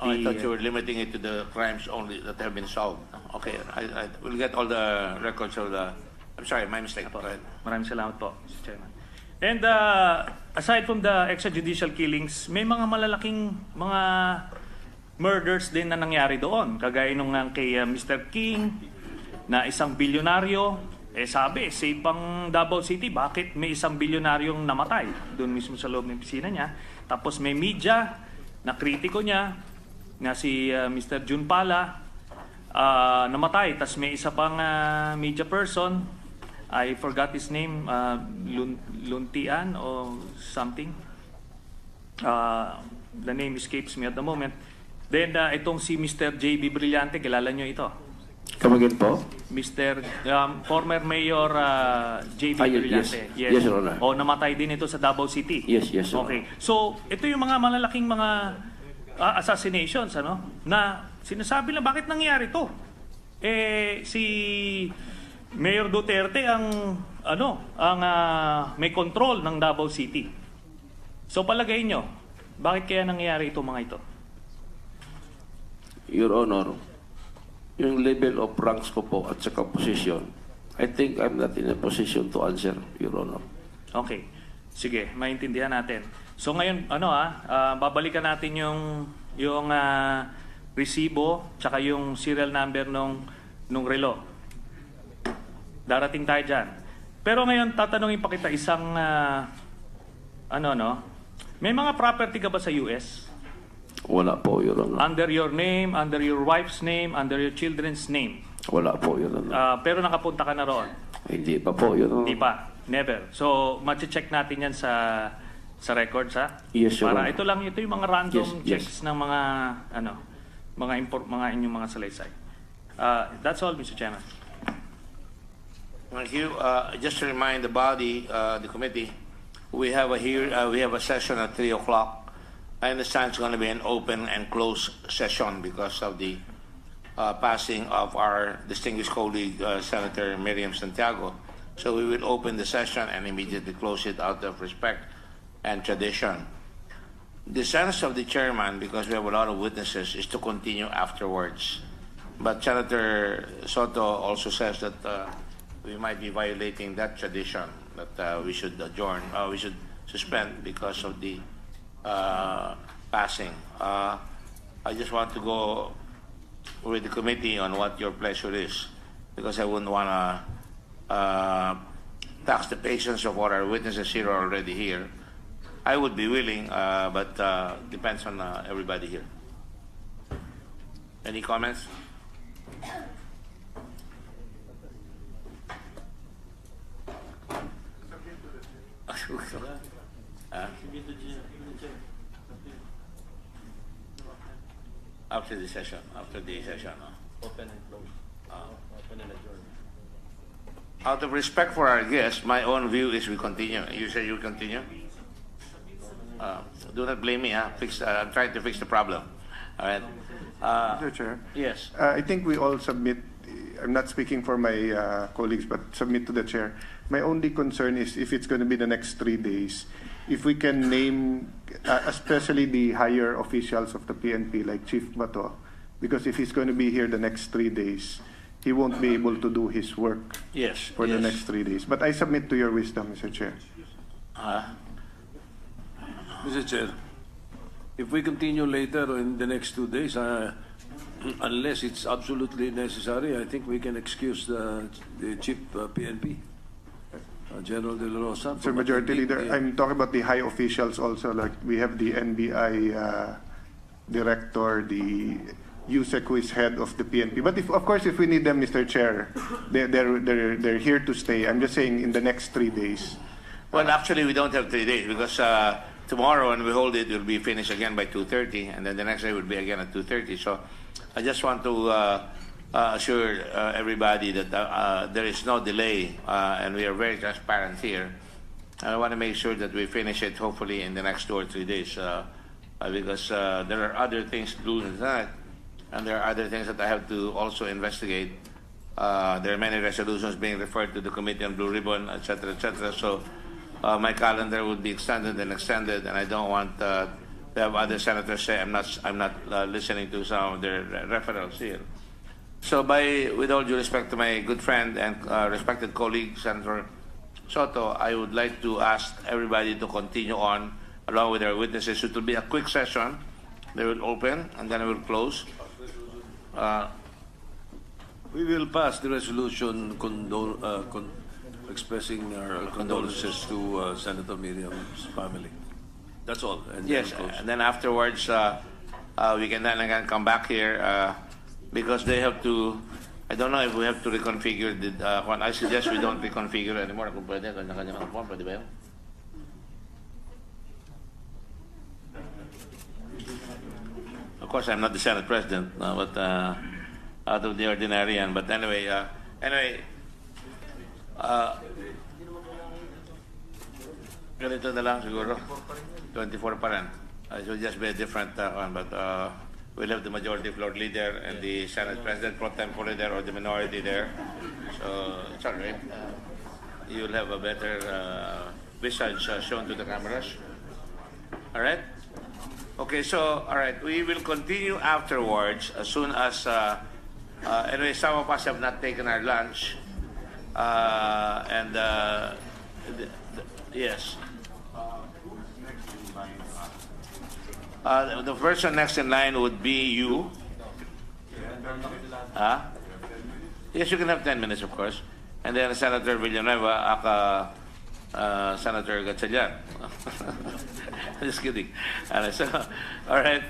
I thought you were limiting it to the crimes only that have been solved. Okay, I will get all the records of the... I'm sorry, my mistake. Go ahead. Maraming salamat po, Mr. Chairman. And aside from the extrajudicial killings, may mga malalaking mga murders din na nangyari doon. Kagaya nung kay Mr. King, na isang bilyonaryo, sabi, safe ang Davao City, bakit may isang bilyonaryong namatay doon mismo sa loob ng opisina niya? Tapos may media na kritiko niya, na si Mr. Jun Pala, namatay. Tapos may isa pang media person, I forgot his name, Luntian or something. The name escapes me at the moment. Then itong si Mr. J.B. Brillante, kilala nyo ito? Come again po? Mr. Former Mayor J.B. Brillante. Yes, Your Honor. O namatay din ito sa Davao City. Yes, Your Honor. Okay. So, ito yung mga malalaking mga assassinations, ano? Na sinasabi lang, bakit nangyari to? Si Mayor Duterte ang may control ng Davao City. So palagay nyo, bakit kaya nangyari ito mga ito? Your Honor, yung level of ranks ko po at saka position, I think I'm not in a position to answer, Your Honor. Okay. Sige, maintindihan natin. So ngayon, babalikan natin yung resibo tsaka yung serial number nung relo. Darating tayo dyan. Pero ngayon, tatanungin pa kita isang, may mga property ka ba sa US? Wala po, Your Honor. Under your name, under your wife's name, under your children's name? Wala po, Your Honor. Pero nakapunta ka na roon? Hindi pa po, Your Honor. Hindi pa. Never. So, check natin yan sa records, ha? Yes, Your Para Honor. ito yung mga random Yes. checks ng mga mga inyong mga salaysay. That's all, Mr. Chairman. Thank you. Just to remind the body, the committee, we have a session at 3 o'clock. I understand it's going to be an open and closed session because of the passing of our distinguished colleague, Senator Miriam Santiago. So we will open the session and immediately close it out of respect and tradition. The sense of the chairman, because we have a lot of witnesses, is to continue afterwards. But Senator Soto also says that we might be violating that tradition, that we should adjourn, we should suspend because of the passing. I just want to go with the committee on what your pleasure is, because I wouldn't want to tax the patience of what our witnesses here are already here. I would be willing, but depends on everybody here. Any comments? After the session, Open and close. Open and adjourn. Out of respect for our guests, my own view is we continue. You say you continue? Do not blame me. I'm trying to fix the problem. All right. Mr. Chair. Yes. I think we all submit. I'm not speaking for my colleagues, but submit to the chair. My only concern is if it's going to be the next 3 days, if we can name, especially the higher officials of the PNP, like Chief Bato, because if he's going to be here the next 3 days, he won't be able to do his work for the next 3 days. But I submit to your wisdom, Mr. Chair. Mr. Chair, if we continue later in the next 2 days, unless it's absolutely necessary, I think we can excuse the Chief PNP, General De La Rosa. Sir Majority Leader, I'm talking about the high officials also. Like we have the NBI director, the USEC who is head of the PNP. But of course, if we need them, Mr. Chair, they're here to stay. I'm just saying in the next 3 days. Well, actually, we don't have 3 days because tomorrow when we hold it, we'll be finished again by 2:30, and then the next day will be again at 2:30. So I just want to assure everybody that there is no delay, and we are very transparent here. I want to make sure that we finish it hopefully in the next 2 or 3 days because there are other things to do tonight, and there are other things that I have to also investigate. There are many resolutions being referred to the Committee on Blue Ribbon, etc., etc. So my calendar would be extended, and I don't want to have other senators say I'm not listening to some of their referrals here. So, with all due respect to my good friend and respected colleague, Senator Soto, I would like to ask everybody to continue on along with our witnesses. It will be a quick session. They will open and then I will close. We will pass the resolution expressing our condolences to Senator Miriam's family. That's all. And Yes, then close. and then afterwards, we can then again come back here because they have to. I don't know if we have to reconfigure the. I suggest we don't reconfigure anymore. Kung pwede, kanya-kanya ng form, pwede ba yun? Of course, I'm not the Senate President, but out of the ordinary. But anyway, ganito na lang siguro. 24 pa rin. It will just be a different one, but we'll have the majority floor leader and the Senate President pro tempore there or the minority there. So it's all right. You'll have a better visage shown to the cameras. All right? Okay, so, all right, we will continue afterwards as soon as, anyway, some of us have not taken our lunch. Yes. The person next in line would be you. Yes, you can have 10 minutes, of course. And then Senator Villanueva, Senator Gatchalian. Just kidding. So, all right.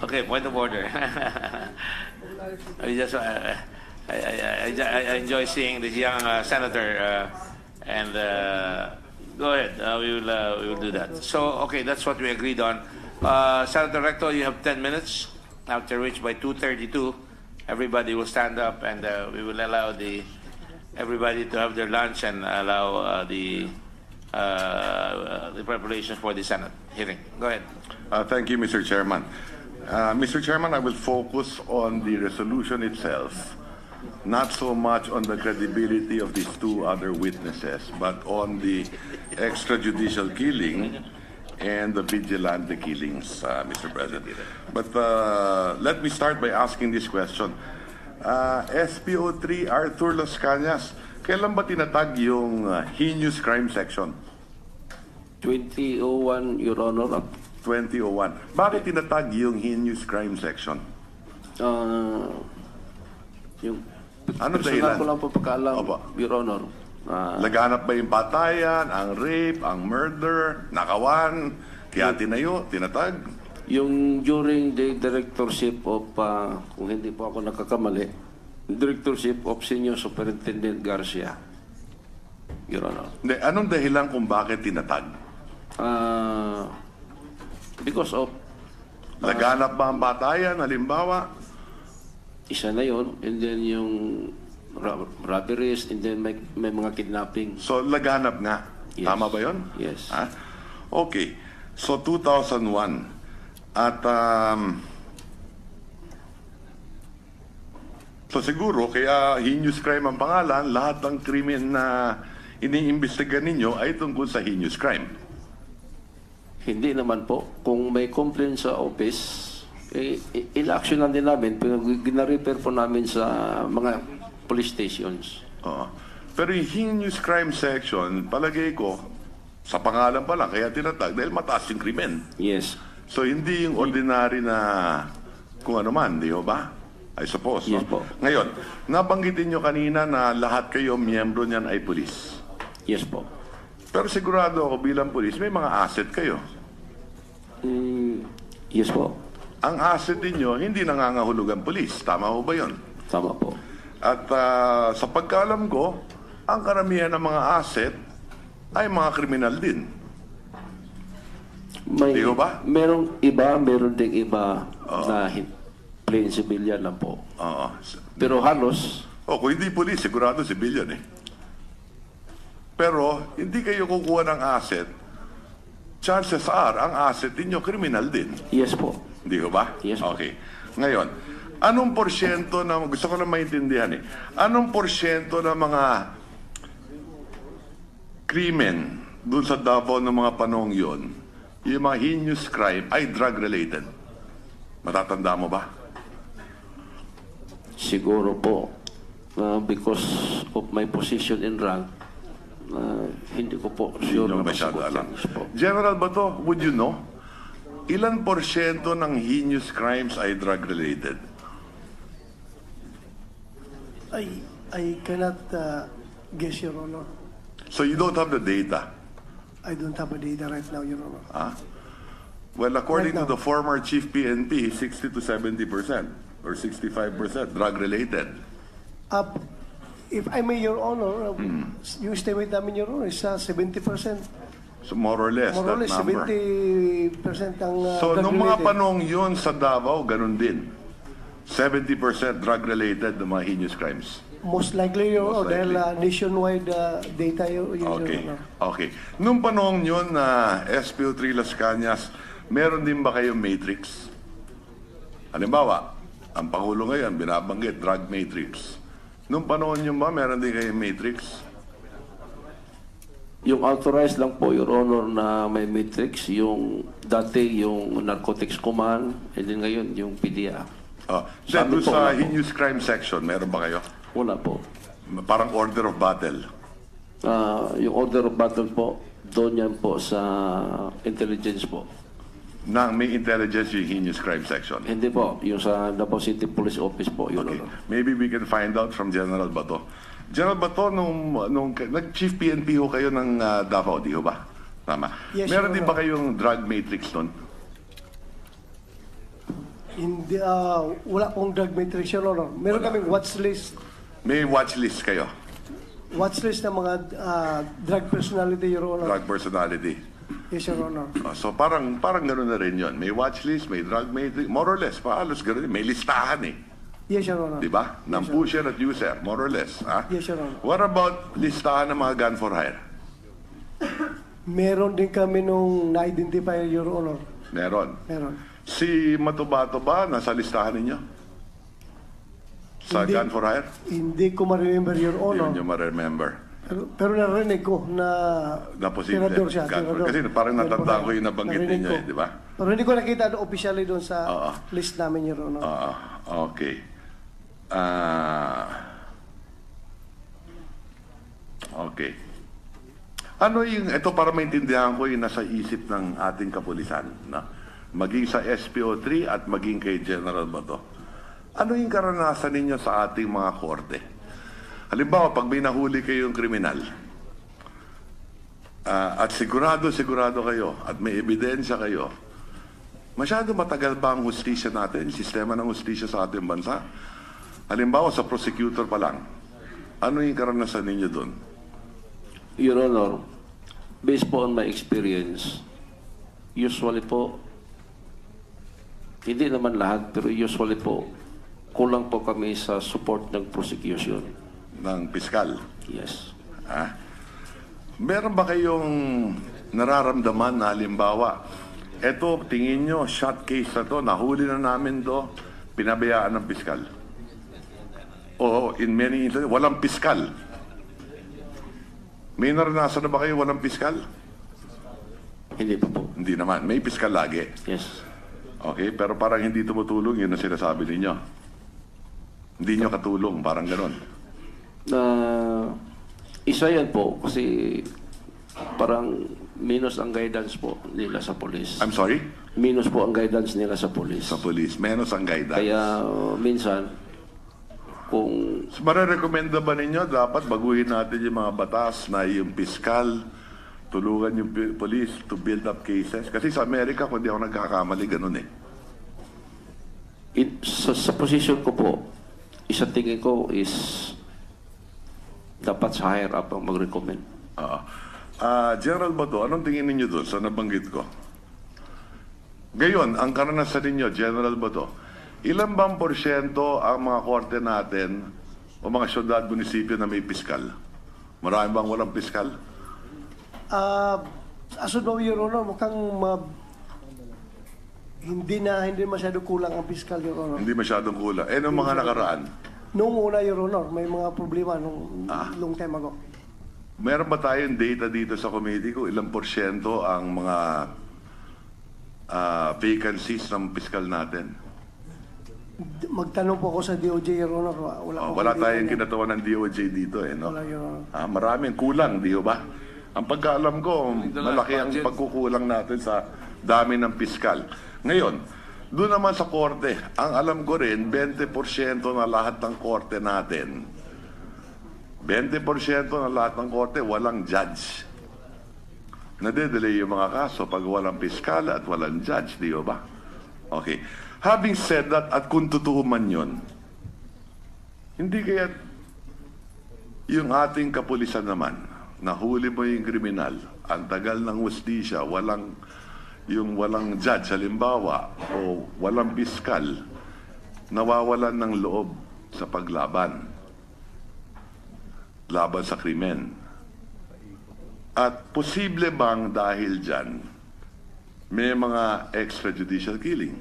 Okay, point of order. I enjoy seeing this young senator, and go ahead. We will do that. So, okay, that's what we agreed on. Senator Recto, you have 10 minutes. After which, by 2:32, everybody will stand up, and we will allow everybody to have their lunch and allow the preparations for the Senate hearing. Go ahead. Thank you, Mr. Chairman. Mr. Chairman, I will focus on the resolution itself, not so much on the credibility of these two other witnesses, but on the extrajudicial killing and the vigilante killings, Mr. President. But let me start by asking this question. SPO3 Arthur Las Cañas, kailan ba tinatag yung heinous crime section? 2001, Your Honor. 2001. Bakit tinatag yung heinous crime section? Yung Ano personal dahilan? ko lang po pagkaalam, Opo. Your Honor. Laganap ba yung patayan, ang rape, ang murder, nakawan, kaya tinayo, tinatag? Yung during the directorship of, kung hindi po ako nakakamali, directorship of Senior Superintendent Garcia, Your Honor. Hindi, anong dahilan kung bakit tinatag? Because of Laganap ba ang patayan, halimbawa? isa na yun, and then yung robberies, and then may mga kidnapping. So, laganap nga. Yes. Tama ba yun? Yes. Ha? Okay. So, 2001. At, so siguro, kaya heinous crime ang pangalan, lahat ng krimen na iniimbestigan ninyo ay tungkol sa heinous crime. Hindi naman po. Kung may complaint sa office, in-actionan din namin, gina-repair po namin sa mga police stations. Oo. Pero yung heinous crime section, palagay ko, sa pangalan pa lang, kaya tinatag, dahil mataas yung krimen. Yes. So, hindi yung ordinary na kung ano man, di ba? I suppose. Yes No? po. Ngayon, nabanggitin nyo kanina na lahat kayo, miyembro niyan ay pulis. Yes po. Pero sigurado ako bilang pulis, may mga asset kayo. Yes po. Ang asset ninyo, hindi nangangahulugan pulis. Tama ho ba yun? Tama po. At sa pagkaalam ko, ang karamihan ng mga asset ay mga kriminal din. Di ho ba? Meron ding iba na plain civilian lang po. Oo. Pero halos, Kung hindi pulis, sigurado civilian eh. Pero, hindi kayo kukuha ng asset, chances are, ang asset ninyo kriminal din. yes po. Hindi ko ba? Yes po. Okay. Ngayon, anong porsyento na, gusto ko na maintindihan eh, anong porsyento ng mga krimen dun sa Davao ng mga panong yon, yung mga heinous crime ay drug-related? Matatanda mo ba? Siguro po, because of my position in rank, hindi ko po sure Hindi na mo masyado masagot alam. yan. Yes po. General ba to? Would you know? Ilan porsyento ng heinous crimes ay drug-related? I cannot guess, Your Honor. So you don't have the data? I don't have a data right now, Your Honor. Ah? Well, according Right to now. the former chief PNP, 60 to 70% or 65% drug-related. If I may, Your Honor, yung estimate namin, Your Honor, is 70%. So more or less, More or that less, number. 70% ang So nung mga drug-related. panong yun sa Davao, ganun din. 70% drug-related ng mga heinous crimes. Most likely, Your Most Honor, dahil likely. nationwide data, Your Okay. Honor. Okay. Nung panong yun na SPO3 Las Cañas, meron din ba kayong matrix? Halimbawa, ang Pangulo ngayon, binabanggit, drug matrix. Nung panahon yun ba, meron din kayong matrix? Yung authorized lang po, Your Honor, na may matrix, yung dati yung Narcotics Command, and then ngayon yung PDA. Then Sabi doon po, sa wala po. heinous crime section, meron ba kayo? Wala po. Parang order of battle. Yung order of battle po, doon yan po sa intelligence po. Na may intelligence yung heinous crime section. Hindi po, yung sa Davao City Police Office po, Your Okay. Honor. Maybe we can find out from General Bato. General Bato, nung nag-chief PNP ho kayo ng Davao, di ho ba? Tama. Yes, Meron Your din Honor. ba kayong drug matrix nun? Hindi, wala pong drug matrix, Your Honor. Meron kaming watch list May watch list kayo, ng mga drug personality, Your Honor. drug personality. Yes, Your Honor. So parang gano'n na rin yun. May watch list, may drug matrix, more or less, halos gano'n. May listahan eh. Yes, Your Honor. Di ba? Ng Yes, Your pusher at user, more or less. Ha? Yes, Your Honor. What about listahan ng mga gun for hire? Meron din kami nung na-identify, Your Honor. Meron. Meron. Si Matubato ba nasa listahan ninyo? Sa Hindi. gun for hire? Hindi ko ma-remember, Your Honor. Yun yung ma-remember. Pero narinig ko na Na posible. tirador siya. Gun for- tirador. Kasi parang natandaan ko yung nabanggit Narinig ninyo ko. eh, di ba? Pero hindi ko nakita officially doon sa Oo. list namin, Your Honor. Okay. Okay. Ano yung, ito para maintindihan ko yung nasa isip ng ating kapulisan, na maging sa SPO3 at maging kay General Bato. Ano yung karanasan ninyo sa ating mga korte? Halimbawa, pag may nahuli kayong kriminal, at sigurado kayo, at may ebidensya kayo, masyado matagal ba ang hustisya natin, sistema ng hustisya sa ating bansa? Halimbawa, sa prosecutor pa lang, ano yung karanasan ninyo doon? Your Honor, based po on my experience, usually po, hindi naman lahat, pero usually po, kulang po kami sa support ng prosecution. Ng piskal? Yes. Meron ba kayong nararamdaman na halimbawa, eto, tingin nyo, shot case na to, nahuli na namin to, pinabayaan ng piskal? O in many instances, walang piskal. May naranasan na ba kayo walang piskal? Hindi pa po. Hindi naman. May piskal lagi. Yes. Okay, pero parang hindi tumutulong, yun ang sinasabi ninyo. Hindi nyo katulong, parang ganon. Isa yan po, kasi parang minus ang guidance po nila sa police. I'm sorry? Minus po ang guidance nila sa police. Sa police, menos ang guidance. Kaya minsan, kung So, marerekomenda ba ninyo dapat baguhin natin yung mga batas na yung piskal, tulungan yung police to build up cases? Kasi sa Amerika, kung di ako nagkakamali, ganun eh. sa position ko po, isa tingin ko is dapat sa higher up ang mag-recommend. General Bato, anong tingin ninyo doon sa nabanggit ko? Ngayon, ang karanasan ninyo, General Bato, ilan bang porsyento ang mga korte natin o mga syudad, munisipyo na may piskal? Marami bang walang piskal? As of now, Your Honor, mukhang hindi masyado kulang ang fiscal, Your Honor. Hindi masyadong kulang. Eh, nung mga nakaraan, Noong una, Your Honor, may mga problema nung long time ago. meron ba tayong data dito sa committee ko? Ilang porsyento ang mga vacancies ng piskal natin? Magtanong po ako sa DOJ, Your Honor. Wala tayong kinatawan ng DOJ dito eh, no? Wala, Your Honor. Maraming kulang, di ba? Ang pagkaalam ko, malaki ang pagkukulang natin sa dami ng piskal. Ngayon, doon naman sa korte, ang alam ko rin, 20% na lahat ng korte natin 20% ng lahat ng korte, walang judge. Nade-delay yung mga kaso pag walang piskal at walang judge, di ba? Okay. Having said that, at kung totoo man yun, hindi kaya yung ating kapulisan naman, nahuli mo yung kriminal, ang tagal ng hustisya, walang judge, halimbawa, o walang piskal, nawawalan ng loob sa paglaban, laban sa krimen. At posible bang dahil dyan, may mga extrajudicial killing?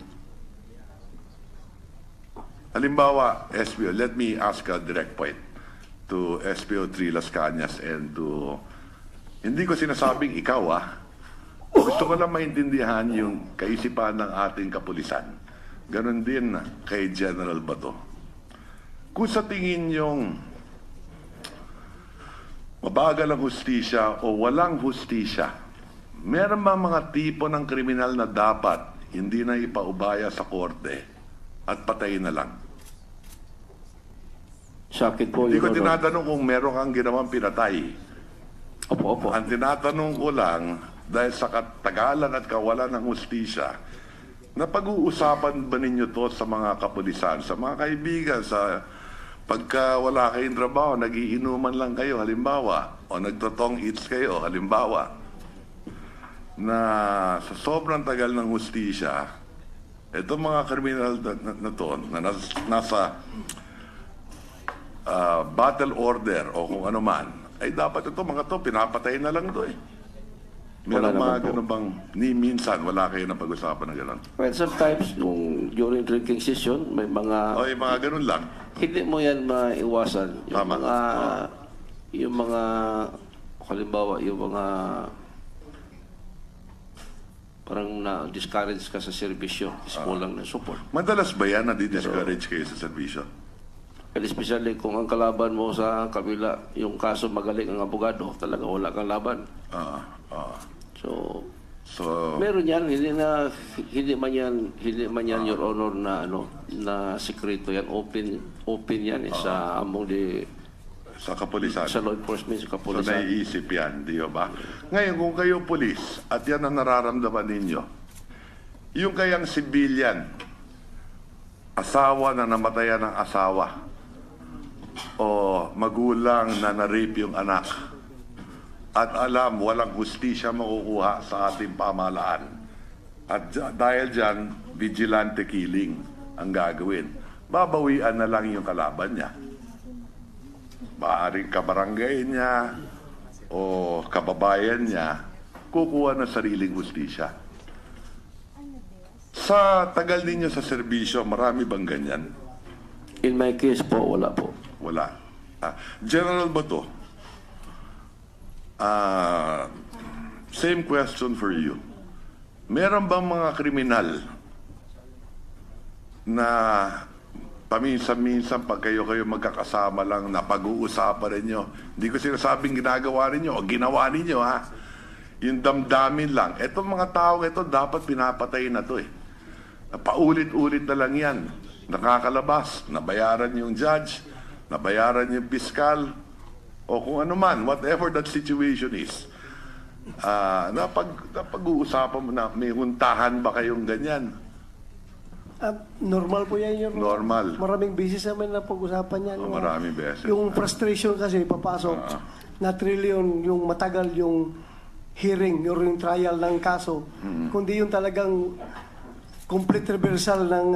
Halimbawa, SPO, let me ask a direct point to SPO 3 Las Cañas and to, hindi ko sinasabing ikaw gusto ko lang maintindihan yung kaisipan ng ating kapulisan. Ganon din kay General Bato. Kung sa tingin yung mabagal ang hustisya o walang hustisya, meron ba mga tipo ng kriminal na dapat hindi na ipaubaya sa korte at patayin na lang? Sa akin po, Hindi ko Your Honor. tinatanong kung meron kang ginawang pinatay. Opo. Ang tinatanong ko lang, dahil sa katagalan at kawalan ng hustisya, napag-uusapan ba ninyo to sa mga kapulisan, sa mga kaibigan, sa pagka wala kayong trabaho, nagiinuman lang kayo, halimbawa, o nagtotong eats kayo, halimbawa, na sa sobrang tagal ng hustisya, itong mga kriminal na to, na nasa battle order o kung ano man, ay dapat ito, mga to, pinapatay na lang to eh. Meron mga ganun bang, ni minsan, wala kayo na pag-usapan na gano'n? Well, sometimes, during drinking session, may mga... O, yung mga ganun lang. Hindi mo yan maiwasan. Yung Tama. yung mga, halimbawa, yung mga parang na-discourage ka sa serbisyo, kulang ng support. Madalas ba yan na di-discourage kayo sa serbisyo? And especially kung ang kalaban mo sa kabila, yung kaso magaling ang abogado, talaga wala kang laban. So, meron yan, hindi man yan Your Honor na sekreto yan, open yan sa among sa kapulisan. Sa law enforcement, sa So kapulisan. naiisip yan, di ba? Ngayon, kung kayo pulis, at yan ang nararamdaman ninyo, yung kayang civilian, asawa na namatayan ng asawa, o magulang na na-rape yung anak, at alam, walang hustisya makukuha sa ating pamahalaan. At dahil dyan, vigilante killing ang gagawin. Babawian na lang yung kalaban niya. Maaring kabarangay niya o kababayan niya, kukuha ng sariling hustisya. Sa tagal ninyo sa serbisyo, marami bang ganyan? In my case po, wala po. Wala. General Bato, same question for you. Meron bang mga kriminal na paminsan-minsan pag kayo magkakasama lang na pag-uusapan ninyo, hindi ko sinasabing ginagawa ninyo o ginawa ninyo yung damdamin lang. Etong mga tao ito dapat pinapatay na to eh. Paulit-ulit na lang yan. Nakakalabas, nabayaran yung judge, nabayaran yung piskal, o kung ano man, whatever that situation is. Napag-uusapan mo na may huntahan ba kayong ganyan? Normal po yan yung Normal. Maraming beses naman na pag-usapan yan. Maraming beses. Yung frustration kasi papasok, na trillion yung matagal yung hearing, yung trial ng kaso. Kundi yung talagang complete reversal ng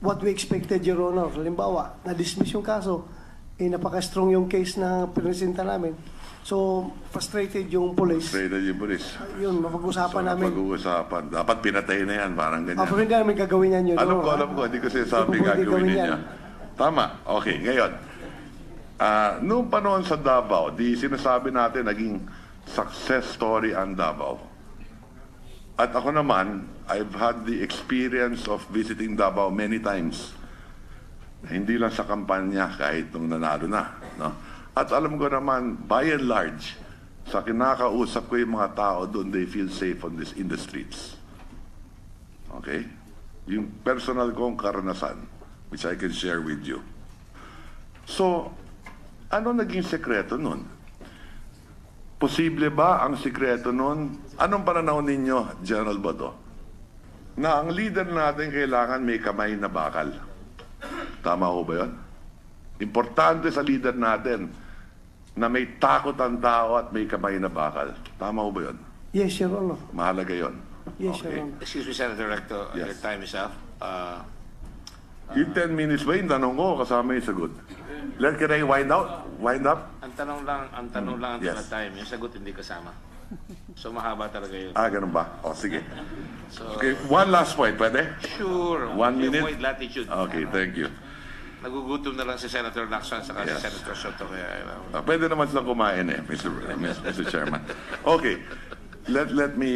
what we expected, Your Honor. Halimbawa, na-dismiss yung kaso, napaka-strong yung case na pinresenta namin. So, frustrated yung police. Frustrated yung police. Yun, mapag-usapan namin. Mapag-uusapan. Dapat pinatay na yan, parang ganyan. Pero hindi namin gagawin yan yun. Alam ko. Hindi ko sinasabi gagawin ninyo. Tama. Okay, ngayon. Noong panahon sa Davao, di sinasabi natin naging success story ang Davao. At ako naman, I've had the experience of visiting Davao many times. Hindi lang sa kampanya, kahit nung nanalo na. No? At alam ko naman, by and large, sa kinakausap ko yung mga tao doon, they feel safe in the streets. Okay? Yung personal kong karanasan, which I can share with you. So, Ano naging sekreto nun? Posible ba ang sekreto nun? Anong pananaw ninyo, General Bato? Na ang leader natin kailangan may kamay na bakal. Tama ho ba yun? Importante sa leader natin na may takot ang tao at may kamay na bakal. Tama ho ba yun? Yes, Your Honor. Mahalaga yun. Yes, Your Honor. Excuse me, Senator Recto, Yes. your time is up. Yung 10 minutes ba yung tanong ko kasama yung sagot? Can I wind out? Wind up? Ang tanong lang ang Yes. time, yung sagot hindi kasama. So mahaba talaga yun. Ganun ba? O, sige. So, Okay, one last point, pwede? sure. 1 minute? Avoid latitude. Okay, thank you. Nagugutom na lang si Senator Lacson sa Yes. si Senator Soto. Kaya, Pwede naman silang kumain Mr. Chairman. Okay, let me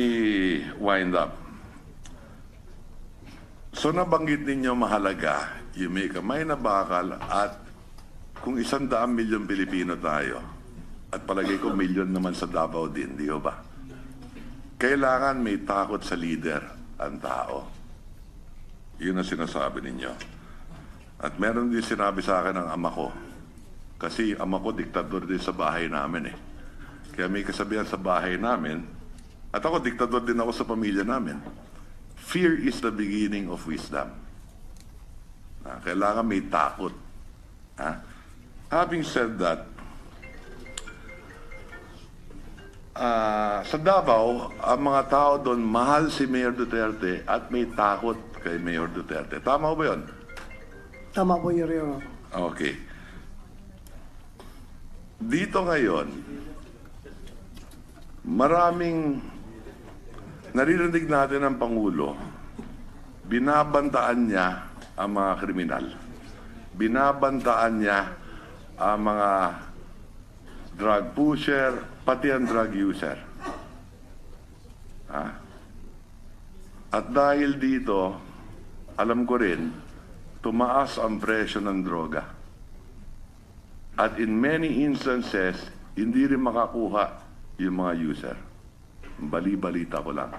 wind up. So nabanggit ninyo mahalaga yung may kamay na bakal at kung 100 milyon Pilipino tayo at palagay ko milyon naman sa Davao din, di ba? Kailangan may takot sa leader ang tao. Yun ang sinasabi ninyo. At meron din sinabi sa akin ng ama ko. Kasi ama ko diktador din sa bahay namin eh. Kaya may kasabihan sa bahay namin, at ako diktador din ako sa pamilya namin. Fear is the beginning of wisdom. Kailangan may takot. Having said that, sa Davao, ang mga tao doon, mahal si Mayor Duterte at may takot kay Mayor Duterte. Tama ba yun? Tama po, Your Honor. Okay. Dito ngayon, maraming naririnig natin ng Pangulo, binabantaan niya ang mga kriminal. Binabantaan niya ang mga drug pusher, pati ang drug user. At dahil dito, alam ko rin, tumaas ang presyo ng droga. At in many instances, hindi rin makakuha yung mga user. Bali-balita ko lang.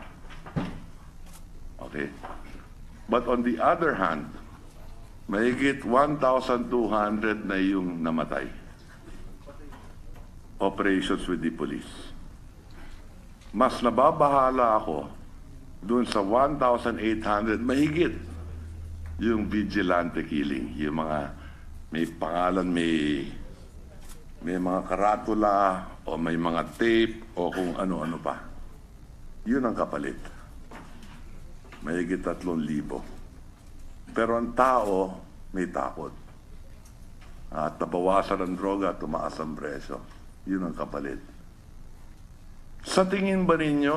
Okay? But on the other hand, mahigit 1,200 na yung namatay. Operations with the police. Mas nababahala ako dun sa 1,800 mahigit yung vigilante killing. Yung mga may pangalan, may mga karatula o may mga tape o kung ano-ano pa. Yun ang kapalit. Mahigit 3,000. Pero ang tao may takot. At nabawasan ang droga, tumaas ang presyo. Yun ang kapalit. Sa tingin ba ninyo,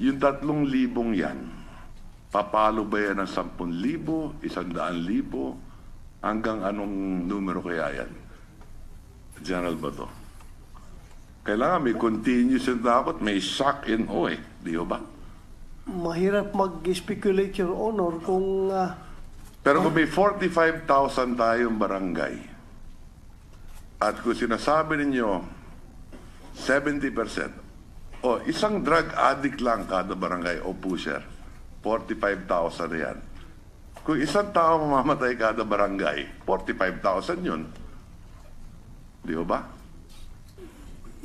yung 3,000 yan, papalo ba yan ng 10,000, 100,000, hanggang anong numero kaya yan? General Bato. Kailangan may continuous yung takot, may shock and awe, di ba? Mahirap mag-speculate, Your Honor, kung... Pero kung may 45,000 tayong barangay, at kung sinasabi ninyo, 70%, o isang drug addict lang kada barangay o pusher, 45,000 na yan. Kung isang tao mamamatay kada barangay, 45,000 yun. Di ba?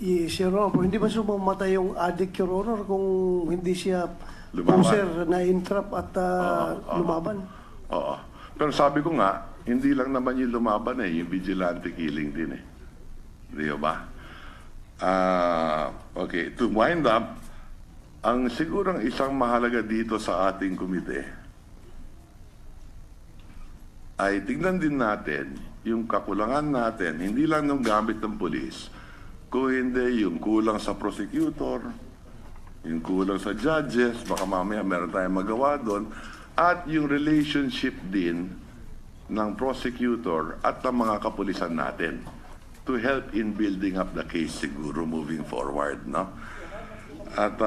Yes, Your Honor. Pero hindi ba sumamatay yung addict, Your Honor, kung hindi siya Lumaban. puser na entrap at lumaban? Oo. Pero sabi ko nga, hindi lang naman yung lumaban yung vigilante killing din Di ba? Okay, to wind up, ang sigurang isang mahalaga dito sa ating komite ay tignan din natin yung kakulangan natin, hindi lang ng gamit ng polis, kung hindi yung kulang sa prosecutor, yung kulang sa judges, baka mamaya meron tayong magawa doon, at yung relationship din ng prosecutor at ng mga kapulisan natin to help in building up the case siguro moving forward, no? At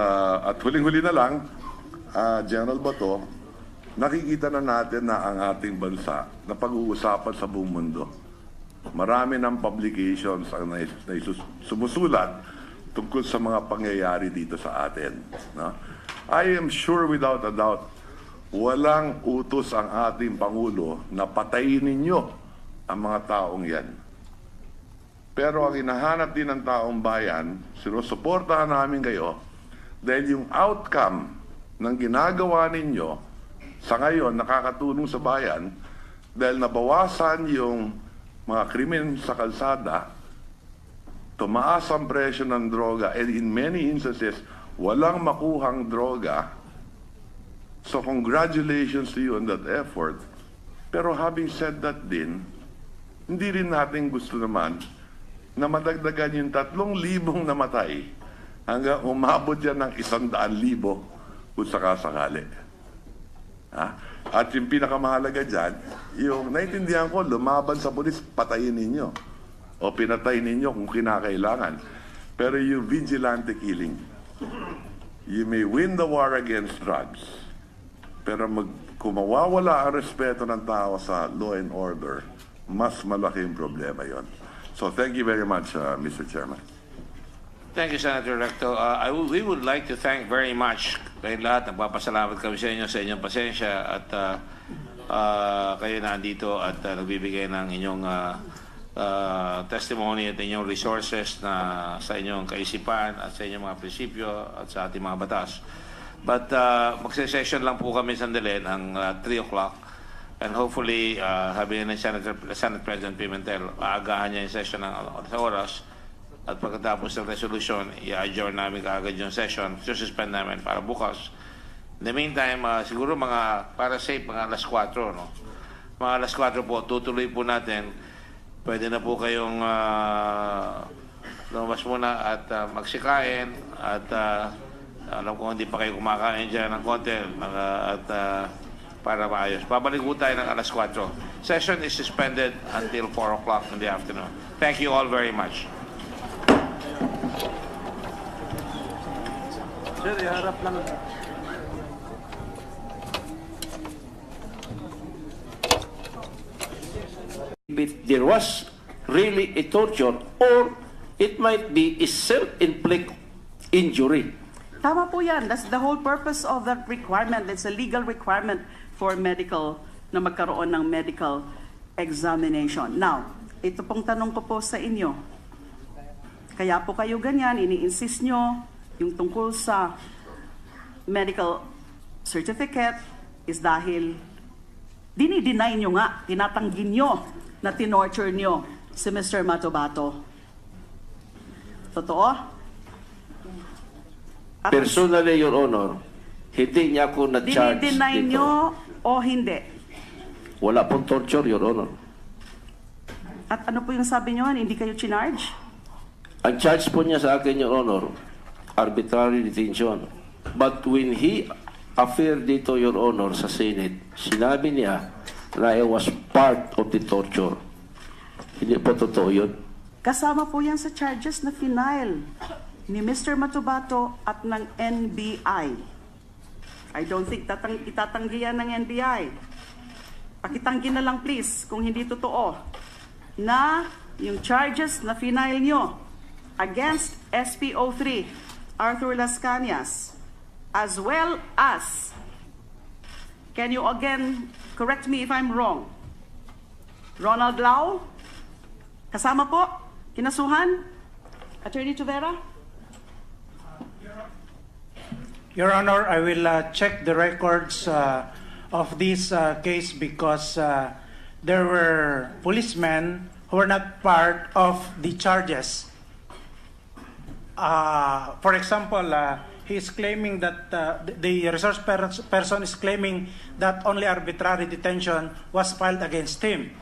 huling-huli na lang, General Bato, nakikita na natin na ang ating bansa na pag-uusapan sa buong mundo. Marami ng publications ang sumusulat tungkol sa mga pangyayari dito sa atin, no? I am sure without a doubt, walang utos ang ating Pangulo na patayin ninyo ang mga taong yan. Pero ang hinahanap din ng taong bayan, sinusuportahan namin kayo dahil yung outcome ng ginagawa ninyo sa ngayon nakakatulong sa bayan dahil nabawasan yung mga krimen sa kalsada, tumaas ang presyo ng droga, and in many instances, walang makuhang droga. So congratulations to you on that effort. Pero having said that din, hindi rin natin gusto naman na madagdagan yung 3,000 namatay hanggang umabot yan ng 100,000 kung sakasakali. Ha? At yung pinakamahalaga dyan, yung naintindihan ko, lumaban sa pulis, patayin ninyo. O pinatay ninyo kung kinakailangan. Pero yung vigilante killing, you may win the war against drugs, pero kung mawawala ang respeto ng tao sa law and order, mas malaking problema yon. So thank you very much, Mr. Chairman. Thank you, Senator Recto. We would like to thank very much kayong lahat. Nagpapasalamat kami sa inyo, sa inyong pasensya at kayo nandito at nagbibigay ng inyong testimony at inyong resources na sa inyong kaisipan at sa inyong mga prinsipyo at sa ating mga batas. But magse-session lang po kami sandali ng 3 o'clock and hopefully sabi ni Senate President Pimentel, aagahan niya yung session sa oras at pagkatapos ng resolution, i-adjourn namin kaagad yung session, suspend namin para bukas. In the meantime, siguro para safe, mga alas 4, no? Mga alas 4 po, tutuloy po natin. Pwede na po kayong lumabas muna at magsikain at alam ko hindi pa kayo kumakain dyan ng konti at para maayos. Babalik po tayo ng alas 4. Session is suspended until 4 o'clock in the afternoon. Thank you all very much. Sir, iharap lang. If there was really a torture or it might be a self-inflicted injury. Tama po yan. That's the whole purpose of that requirement. It's a legal requirement for medical, na magkaroon ng medical examination. Now, ito pong tanong ko po sa inyo. Kaya po kayo ganyan, ini-insist nyo yung tungkol sa medical certificate is dahil dinideny nyo nga, tinatanggi nyo na tinorture nyo si Mr. Matobato. Totoo? At Personally, Your Honor, hindi niya ako na-charge dinideny dito. nyo o hindi? Wala pong torture, Your Honor. At ano po yung sabi nyo? Hindi kayo chinarge? Ang charge po niya sa akin, Your Honor, arbitrary detention. But when he appeared dito, Your Honor, sa Senate, sinabi niya na I was part of the torture. Hindi po totoo yun. Kasama po yan sa charges na final ni Mr. Matobato at ng NBI. I don't think itatanggi yan ng NBI. Pakitanggi na lang please kung hindi totoo na yung charges na final nyo against SPO3 Arthur Las Cañas, as well as, can you again correct me if I'm wrong, Ronald Lau, kasama po, kinasuhan, Attorney Tuvera? Your Honor, I will check the records of this case because there were policemen who were not part of the charges. For example, he is claiming that the resource person is claiming that only arbitrary detention was filed against him.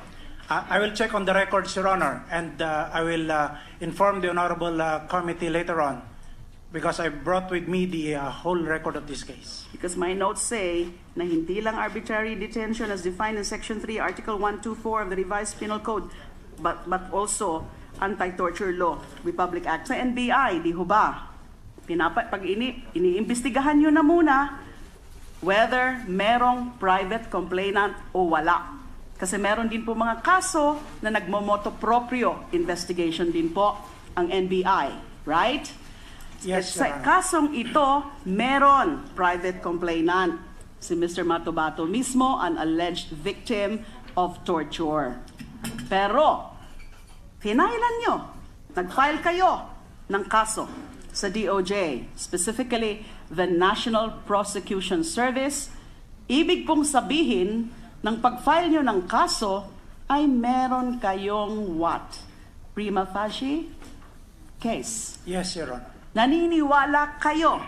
I will check on the records, Your Honor, and I will inform the Honorable Committee later on because I brought with me the whole record of this case. Because my notes say na hindi lang arbitrary detention as defined in Section 3, Article 124 of the Revised Penal Code, but also Anti-Torture Law, Republic Act. Sa NBI, di ho ba? Pag iniimbestigahan nyo na muna whether merong private complainant o wala. Kasi meron din po mga kaso na nagmomoto proprio investigation din po ang NBI. Right? Yes, Sa kasong ito, meron private complainant. Si Mr. Matobato mismo, an alleged victim of torture. Pero, finailan nyo nag-file kayo ng kaso sa DOJ, specifically the National Prosecution Service. Ibig pong sabihin ng pag-file nyo ng kaso ay meron kayong what? Prima facie case. Yes, Your Honor. Naniniwala kayo,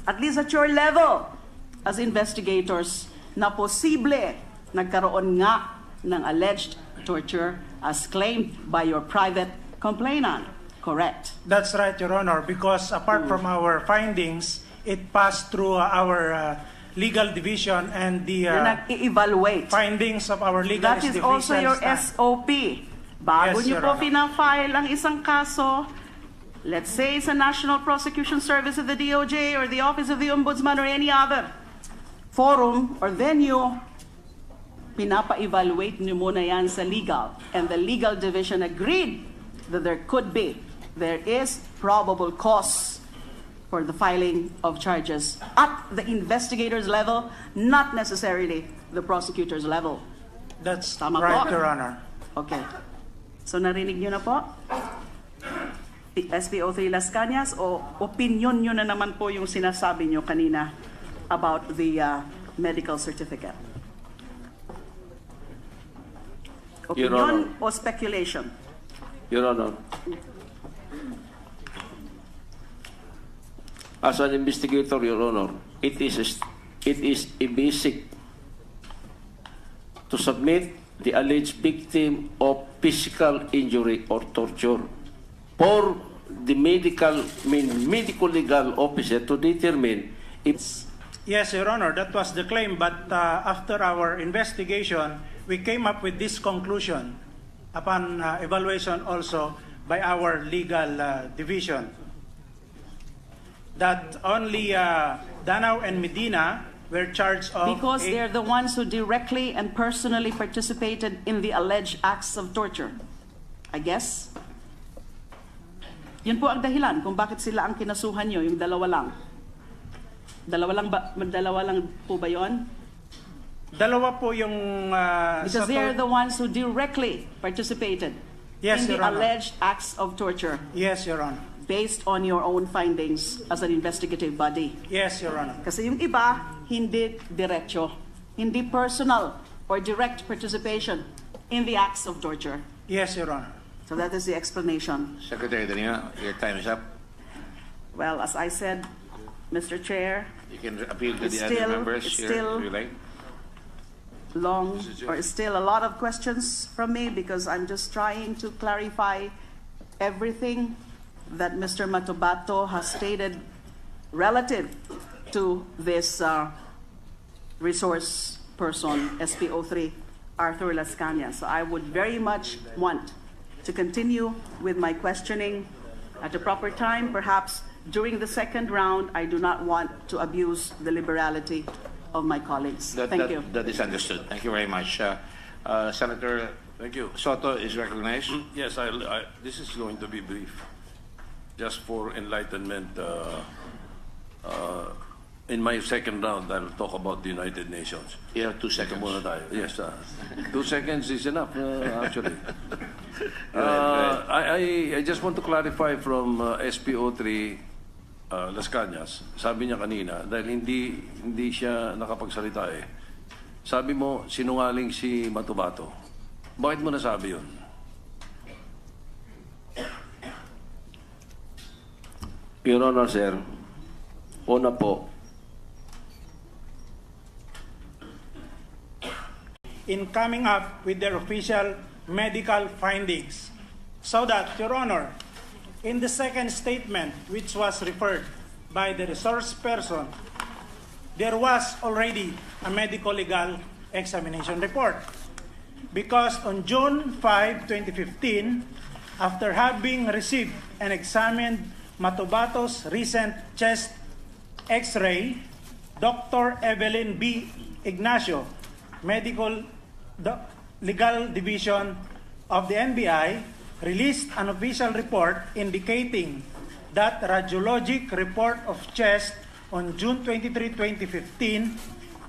at least at your level, as investigators, na posible nagkaroon nga ng alleged torture as claimed by your private complainant. Correct? That's right, Your Honor, because apart from our findings, it passed through our legal division and the Na nag-i-evaluate. findings of our legal That is division also your stand. SOP. Bago Yes, nyo Your po Honor. pina-file ang isang kaso, let's say sa National Prosecution Service of the DOJ or the Office of the Ombudsman or any other forum or venue, pinapa-evaluate nyo muna yan sa legal. And the legal division agreed that there is probable cause for the filing of charges at the investigator's level, not necessarily the prosecutor's level. That's Tama right, po? Your Honor. Okay. So narinig nyo na po? SPO3 Las Cañas, o opinion nyo na naman po yung sinasabi nyo kanina about the medical certificate? Your Opinion Honor. o speculation? Your Honor, as an investigator, Your Honor, it is a basic to submit the alleged victim of physical injury or torture for the medical legal officer to determine if Yes, Your Honor, that was the claim, but after our investigation, we came up with this conclusion upon evaluation also by our legal division that only Danao and Medina were charged of Because they're the ones who directly and personally participated in the alleged acts of torture. I guess. Yun po ang dahilan kung bakit sila ang kinasuhan nyo, yung dalawa lang. Dalawa lang po ba yun? Dalawa po yung Because they're the ones who directly participated Yes, in the Your Honor. alleged acts of torture Yes, Your Honor. based on your own findings as an investigative body. Yes, Your Honor. Kasi yung iba, hindi diretso, hindi personal or direct participation in the acts of torture. Yes, Your Honor. So that is the explanation. Secretary De Lima, your time is up. Well, as I said, Mr. Chair, You can appeal to It's the other still- members it's here still- if you like. still a lot of questions from me because I'm just trying to clarify everything that Mr. Matobato has stated relative to this resource person, SPO3, Arthur Las Cañas. So I would very much want to continue with my questioning at a proper time. Perhaps during the second round, I do not want to abuse the liberality of my colleagues. Thank you. That is understood. Thank you very much. Senator Thank you. Soto is recognized. Yes, this is going to be brief. Just for enlightenment, in my second round, I'll talk about the United Nations. You have 2 seconds. Muna tayo. Yes, 2 seconds is enough, actually. Go ahead. I just want to clarify from SPO3 Las Cañas. Sabi niya kanina, dahil hindi siya nakapagsalita eh. Sabi mo, sinungaling si Matobato. Bakit mo nasabi yun? Your Honor, sir, una po, in coming up with their official medical findings. So that, Your Honor, in the second statement which was referred by the resource person, there was already a medical legal examination report. Because on June 5, 2015, after having received and examined Matobato's recent chest X-ray, Dr. Evelyn B. Ignacio, Medical Legal Division of the NBI, released an official report indicating that radiologic report of chest on June 23, 2015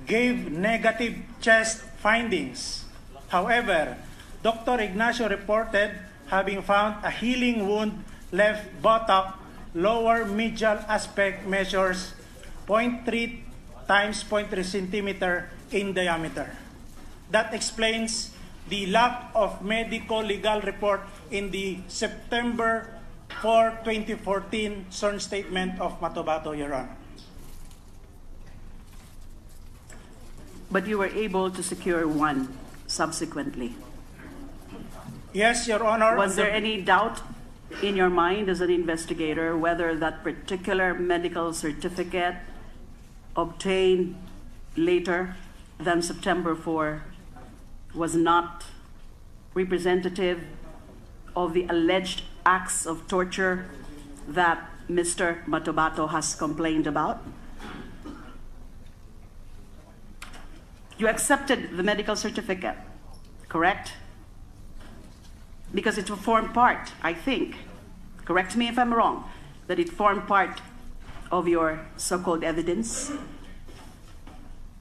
gave negative chest findings. However, Dr. Ignacio reported having found a healing wound left buttock, lower medial aspect measures 0.3 times 0.3 centimeter in diameter. That explains the lack of medical legal report in the September 4, 2014 sworn statement of Matobato, Your Honor. But you were able to secure one subsequently. Yes, Your Honor. Was there any doubt in your mind as an investigator whether that particular medical certificate obtained later than September 4 was not representative of the alleged acts of torture that Mr. Matobato has complained about? You accepted the medical certificate, correct? Because it formed part, I think, correct me if I'm wrong, that it formed part of your so-called evidence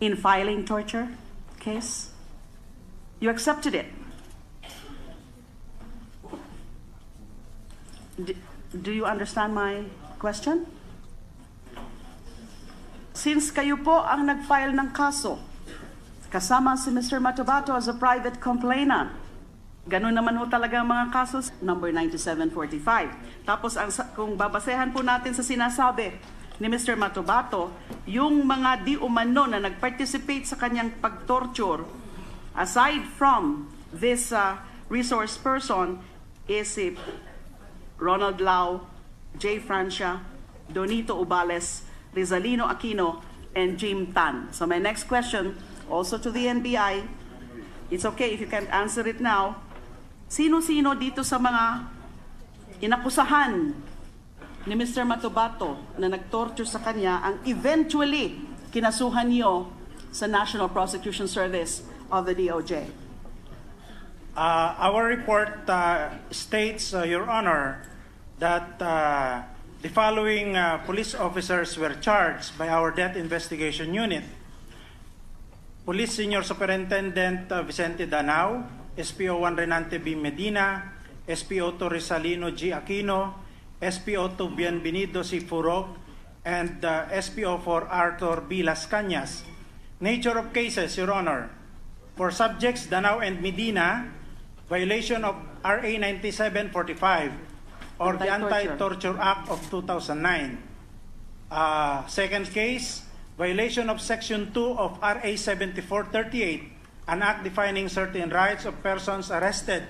in filing torture case. You accepted it. Do you understand my question? Since kayo po ang nag-file ng kaso, kasama si Mr. Matobato as a private complainant, ganun naman ho talaga ang mga kasos, number 9745. Tapos kung babasehan po natin sa sinasabi ni Mr. Matobato, yung mga di umano na nag-participate sa kanyang pag-torture, aside from this resource person, is si Ronald Lau, J. Francia, Donito Ubales, Rizalino Aquino, and Jim Tan. So my next question, also to the NBI, it's okay if you can't answer it now, sino-sino dito sa mga inakusahan ni Mr. Matobato na nag-torture sa kanya ang eventually kinasuhan niyo sa National Prosecution Service of the DOJ? Our report states, Your Honor, that the following police officers were charged by our Death Investigation Unit. Police Senior Superintendent Vicente Danao, SPO1 Renante B. Medina, SPO2 Rizalino G. Aquino, SPO2 Bienvenido C. Furog, and SPO4 Arthur B. Las Cañas. Nature of cases, Your Honor. For subjects Danao and Medina, violation of RA 9745 or the Anti-Torture Act of 2009. Second case, violation of Section 2 of RA 7438, an act defining certain rights of persons arrested,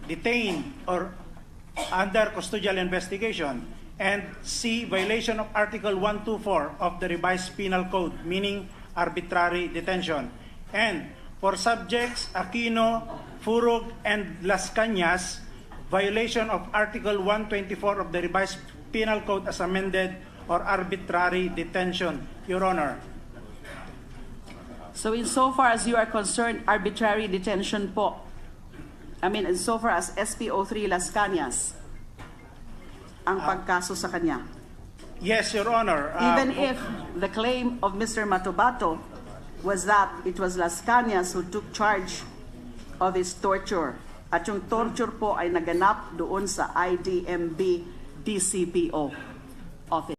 detained, or under custodial investigation. And C, violation of Article 124 of the Revised Penal Code, meaning arbitrary detention. And for subjects Aquino, Furog, and Las Cañas, violation of Article 124 of the Revised Penal Code as amended, or arbitrary detention, Your Honor. So insofar as you are concerned, arbitrary detention po, insofar as SPO3 Las Cañas, ang pagkaso sa kanya? Yes, Your Honor. Even if the claim of Mr. Matobato was that it was Las Cañas who took charge of his torture, at yung torture po ay naganap doon sa IDMB DCPO office.